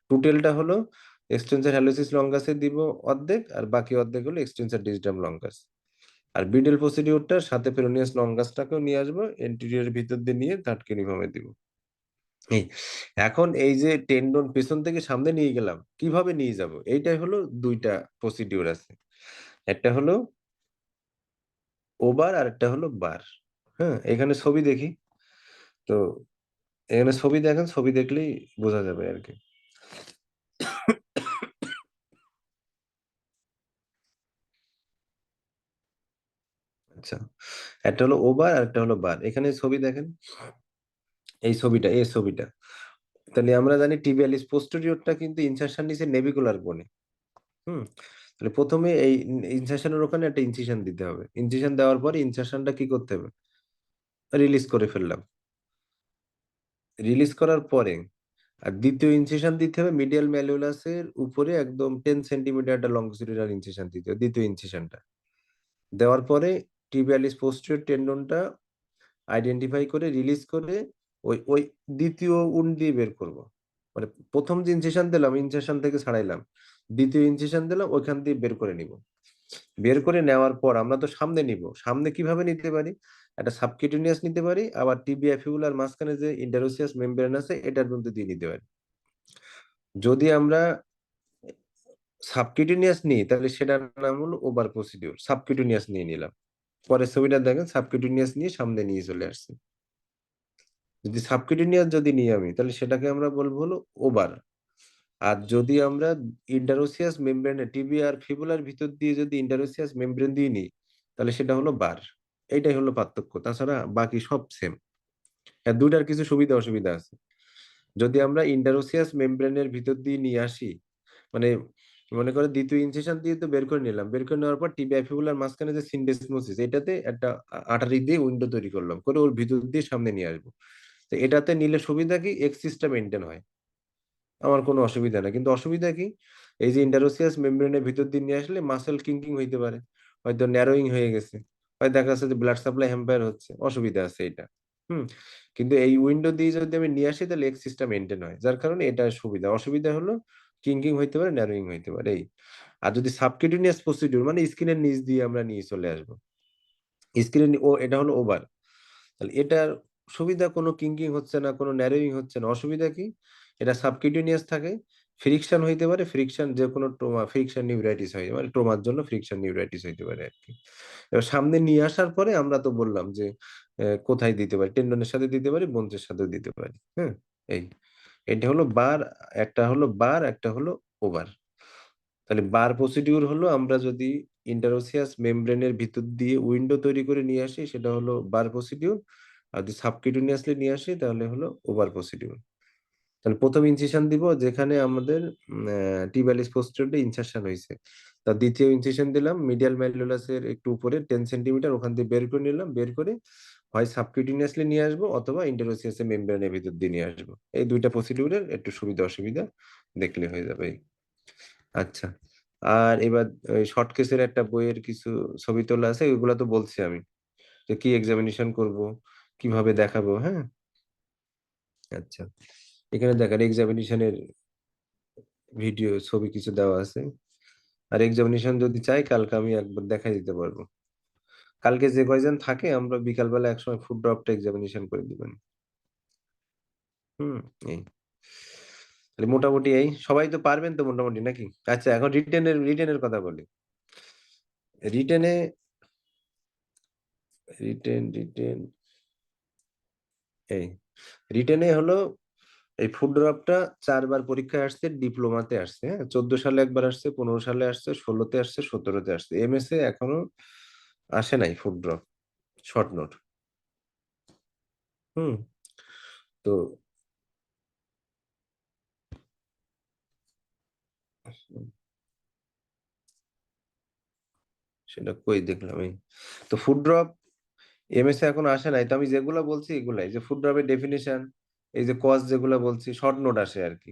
টুটেলটা হলো এক্সটেন্সর হ্যালোসিস লঙ্গাসে দিব অর্ধেক আর বাকি অর্ধেক হলো এক্সটেন্সর ডিজিটাম লঙ্গাস। আর বিডেল প্রসিডিউরটার সাথে পেরোনিয়াস লঙ্গাসটাকেও নিয়ে আসবো, এন্টিরিয়র ভিতর দিয়ে নিয়ে থার্ড কিউনিফর্মে দিব। এই এখন এই যে টেন্ডন পেছন থেকে সামনে নিয়ে গেলাম, কিভাবে নিয়ে যাব, এইটাই হলো দুইটা প্রসিডিউর আছে, একটা হলো ওবার আর একটা হলো বার। হ্যাঁ, এখানে ছবি দেখি, তো এখানে ছবি দেখেন, ছবি দেখলেই বোঝা যাবে আর কি। আচ্ছা, একটা হলো ওভার আর একটা হলো বার, এখানে ছবি দেখেন, এই ছবিটা এই ছবিটা, তাহলে আমরা জানি টিবিয়ালিস পোস্টেরিয়রটা কিন্তু ইনসারশন নিচে নেভিকুলার বোনে। তাহলে প্রথমে এই ইনসারশনের ওখানে একটা ইনসিশন দিতে হবে, ইনসিশন দেওয়ার পরে ইনসারশনটা কি করতে হবে, রিলিজ করে ফেললাম, রিলিজ করার পরে আর দ্বিতীয় ইনসিশন দিতে হবে মিডিয়াল ম্যালুলাসের উপরে একদম 10 সেন্টিমিটার একটা লংজিটিউডাল ইনসিশন দিতে হবে দ্বিতীয় ইনসিশনটা দেওয়ার পরে টিবিয়ালিস পোস্টেরিয়র টেন্ডনটা আইডেন্টিফাই করে রিলিজ করে ওই ওই দ্বিতীয় উন্ড দিয়ে বের করব। মানে প্রথম যে ইনসিশন দিলাম ইনসিশন থেকে ছাড়াইলাম, দ্বিতীয় ইনসিশন দিলাম ওইখান দিয়ে বের করে নিব। বের করে নেওয়ার পর আমরা তো সামনে নিব, সামনে কিভাবে নিতে পারি, একটা সাবকিউটেনিয়াস নিতে পারি, আবার টিবিয়া ফিবুলার মাঝখানে যে ইন্টারোসিয়াস মেমব্রেন আছে এটার মধ্যে দিয়ে নিতে পারি। যদি আমরা সাবকিউটেনিয়াস নিই তাহলে সেটার নাম হলো ওভার প্রসিডিউর, সাবকিউটেনিয়াস নিয়ে নিলাম। পরের ছবিটা দেখেন, সাবকিউটেনিয়াস নিয়ে সামনে নিয়ে চলে আসছে। যদি সাবকিউটেনিয়াস যদি নিই আমি, তাহলে সেটাকে আমরা বলবো হলো ওভার। আর যদি আমরা ইন্টারোসিয়াস মেমব্রেনে টিবি আর ফিবুলার ভিতর দিয়ে যদি ইন্টারোসিয়াস মেমব্রেন দিয়ে নিই, তাহলে সেটা হলো বার। এইটাই হলো পার্থক্য, তাছাড়া বাকি সব সেম। হ্যাঁ, দুইটার কিছু সুবিধা অসুবিধা আছে। যদি আমরা ইন্টারোসিয়াস মেমব্রেনের ভিতর দিয়ে নিয়ে আসি, মানে মনে করে দ্বিতীয় ইনসেশন দিয়ে তো বের করে নিলাম, বের করে নেওয়ার পর টিবিয়া ফিবুলার মাঝখানে যে সিনডেসমোসিস, এটাতে একটা আর্টারি দিয়ে উইন্ডো তৈরি করলাম, করে ওর ভিতর দিয়ে সামনে নিয়ে আসবো। তো এটাতে নিলে সুবিধা কি, এক্সিসটা মেনটেন হয়, আমার কোনো অসুবিধা নেই। কিন্তু অসুবিধা কি, এই যে ইন্টারোসিয়াস মেমব্রেনের ভিতর দিয়ে নিয়ে আসলে মাসেল কিঙ্কিং হইতে পারে, হয়তো ন্যারোয়িং হয়ে গেছে, হয় দেখা যাচ্ছে যে ব্লাড সাপ্লাই হ্যাম্পায়ার হচ্ছে, অসুবিধা আছে এটা। হুম। কিন্তু এই উইন্ডো দিয়ে যদি আমি নিয়ে আসি তাহলে এক্সিসটা মেনটেন হয়, যার কারণে এটা সুবিধা। অসুবিধা হলো কিঙ্কিং হইতে পারে, ন্যারোয়িং হইতে পারে এই। আর যদি সাবকিউটেনিয়াস প্রসিডিউর মানে স্কিনের নিচ দিয়ে আমরা নিয়ে চলে আসবো, স্ক্রিন ও এটা হলো ওভার, তাহলে এটার সুবিধা কোনো কিঙ্কিং হচ্ছে না, কোনো ন্যারোয়িং হচ্ছে না। অসুবিধা কি, এটা সাবকিউটেনিয়াস থাকে, ফ্রিকশন হইতে পারে, ফ্রিকশন যে কোনো ট্রমা, ফ্রিকশন নিউরাইটিস হয়, মানে ট্রমার জন্য ফ্রিকশন নিউরাইটিস হইতে পারে আর কি। এবার সামনে নিয়ে আসার পরে আমরা তো বললাম যে কোথায় দিতে পারি, টেন্ডনের সাথে দিতে পারি, বোনসের সাথেও দিতে পারি। হ্যাঁ, এই এটা হলো বার, একটা হলো বার, একটা হলো ওভার। তাহলে বার প্রসিডিউর হলো আমরা যদি ইন্টারোসিয়াস মেমব্রেনের ভিতর দিয়ে উইন্ডো তৈরি করে নিয়ে আসি, সেটা হলো বার প্রসিডিউর। আর যদি সাবকিউটেনিয়াসলি নিয়ে আসি তাহলে হলো ওভার প্রসিডিউর। তাহলে প্রথম ইনসিশন দিব যেখানে আমাদের টিবিয়ালিস পোস্টেরডে ইনসারশন হয়েছে, তার দ্বিতীয় ইনসিশন দিলাম মিডিয়াল ম্যালিওলাসের একটু উপরে 10 সেন্টিমিটার, ওখান দিয়ে বের করে নিলাম, বের করে হয় সাবকিউটেনিয়াসলি নিয়ে আসবো অথবা ইন্টারোসিয়াসের মেমব্রেনের ভিতর দিয়ে নিয়ে আসবো। এই দুইটা প্রসিডিউরের একটু সুবিধা অসুবিধা দেখলে হয়ে যাবে। আচ্ছা, আর এবার ওই শর্ট কেসের একটা বইয়ের কিছু ছবি তোলা আছে, ওইগুলা তো বলছি আমি, যে কি এক্সামিনেশন করব, কিভাবে দেখাবো। হ্যাঁ, আচ্ছা, এখানে দেখেন এক্সামিনেশনের ভিডিও ছবি কিছু দেওয়া আছে। আর এক্সামিনেশন যদি চাই কালকে আমি একবার দেখাই দিতে পারবো। কালকে যে কয়জন থাকে আমরা বিকালবেলা একসময় ফুড ড্রপটা এক্সামিনেশন করে দিবেন। হুম, এই তাহলে মোটামুটি এই সবাই তো পারবেন তো মোটামুটি নাকি? আচ্ছা, এখন রিটেনের কথা বলি। রিটেনে রিটেন এই রিটেনে হলো এই ফুড ড্রপটা 4বার পরীক্ষায় আসছে, ডিপ্লোমাতে আসছে। হ্যাঁ, 14 সালে একবার আসছে, 15 সালে আসছে, 16-তে আসছে, 17-তে আসছে। এমএসএ এখনো আসে নাই ফুড ড্রপ, শর্ট নোট। হুম। তো সেটা কই দেখলাম এই, তো ফুড ড্রপ এমএসএ এখন আসে নাই। তো আমি যেগুলো বলছি এগুলাই, যে ফুড ড্রপের ডেফিনিশন, এই যে কজ যেগুলো বলছি শর্ট নোট আসে আর কি।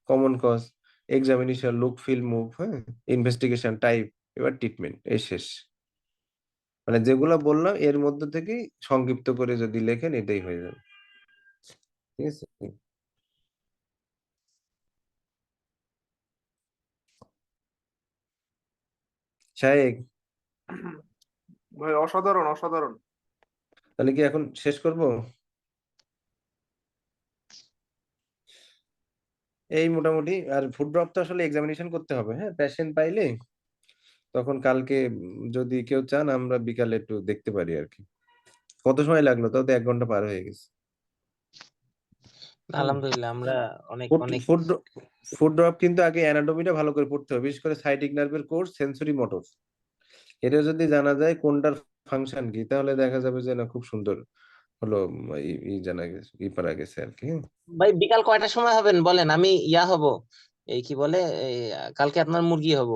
Common cause, examination, look feel move, হ্যাঁ, ইনভেস্টিগেশন, টাইপ, এবার ট্রিটমেন্ট, এই শেষ। মানে যেগুলো বললাম এর মধ্যে থেকেই সংক্ষিপ্ত করে যদি লেখেন এটাই হয়ে যাবে। ঠিক আছে। শায়েক, ভাই অসাধারণ অসাধারণ। তাহলে কি এখন শেষ করব? এই মোটামুটি। আর ফুড ড্রপ তো আসলে এক্সামিনেশন করতে হবে, হ্যাঁ, পেশেন্ট পাইলে তখন কালকে যদি কেউ চান আমরা বিকালে একটু দেখতে পারি আর কি। কত সময় লাগলো? তাও তো 1 ঘন্টা পার হয়ে গেছে। আলহামদুলিল্লাহ আমরা অনেক ফুড অনেক ফুড ফুড ড্রপ কিন্তু আগে অ্যানাটমিটা ভালো করে পড়তে হবে, বিশেষ করে সাইটিক নার্ভের কোর্স, সেন্সরি মোটর। এটা যদি জানা যায় কোনটার ফাংশন কি, তাহলে দেখা যাবে যে না খুব সুন্দর হলো জানা গেছে, পারা গেছে আর কি। ভাই বিকাল কয়টার সময় হবেন বলেন, আমি ইয়া হব, এই কি বলে এই, কালকে আপনার মুরগি হব।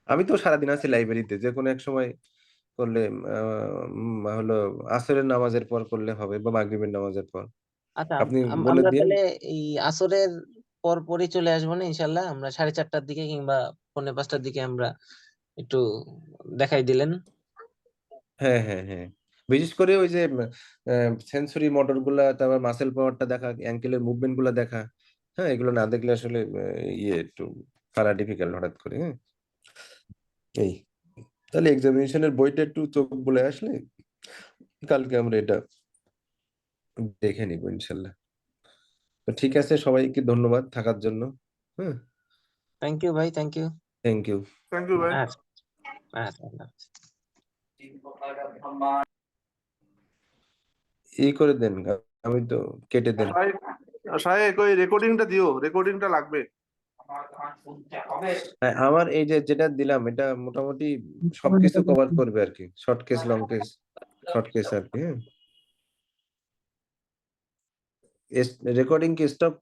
আমি তো সারাদিন আছি লাইব্রেরিতে, যে কোনো এক সময় করলে হলো আসরের নামাজের পর করলে হবে, বা মাগরিবের নামাজের পর। আচ্ছা, আপনি বলে আমরা দিন। তাহলে এই আসরের পর পরই চলে আসবো না ইনশাল্লাহ, আমরা 4:30টার দিকে কিংবা 4:45টার দিকে আমরা একটু দেখাই দিলেন। হ্যাঁ, হ্যাঁ, হ্যাঁ, বিশেষ করে ওই যে সেন্সরি মোটর গুলা, তারপর মাসেল পাওয়ারটা দেখা, অ্যাঙ্কেলের মুভমেন্ট গুলা দেখা। হ্যাঁ, এগুলো না দেখলে আসলে একটু পারা ডিফিকাল্ট হঠাৎ করে। হ্যাঁ, এই তাহলে এক্সামিনেশনের বইটা একটু চোখ বলে আসলে কালকে আমরা এটা দেখে নিবো ইনশাল্লাহ। তো ঠিক আছে, সবাইকে ধন্যবাদ থাকার জন্য। হ্যাঁ, থ্যাংক ইউ ভাই, thank you. Thank you. Thank you ভাই। আচ্ছা আচ্ছা, আল্লাহ হাফেজ। ই করে দেন, আমি তো কেটে দেন। শাহেক ওই রেকর্ডিংটা দিও, রেকর্ডিংটা লাগবে। হ্যাঁ, আমার এই যে যেটা দিলাম এটা মোটামুটি সবকিছু কভার করবে আর কি, short case, long case, short case আর কি। হ্যাঁ, রেকর্ডিং কি স্টপ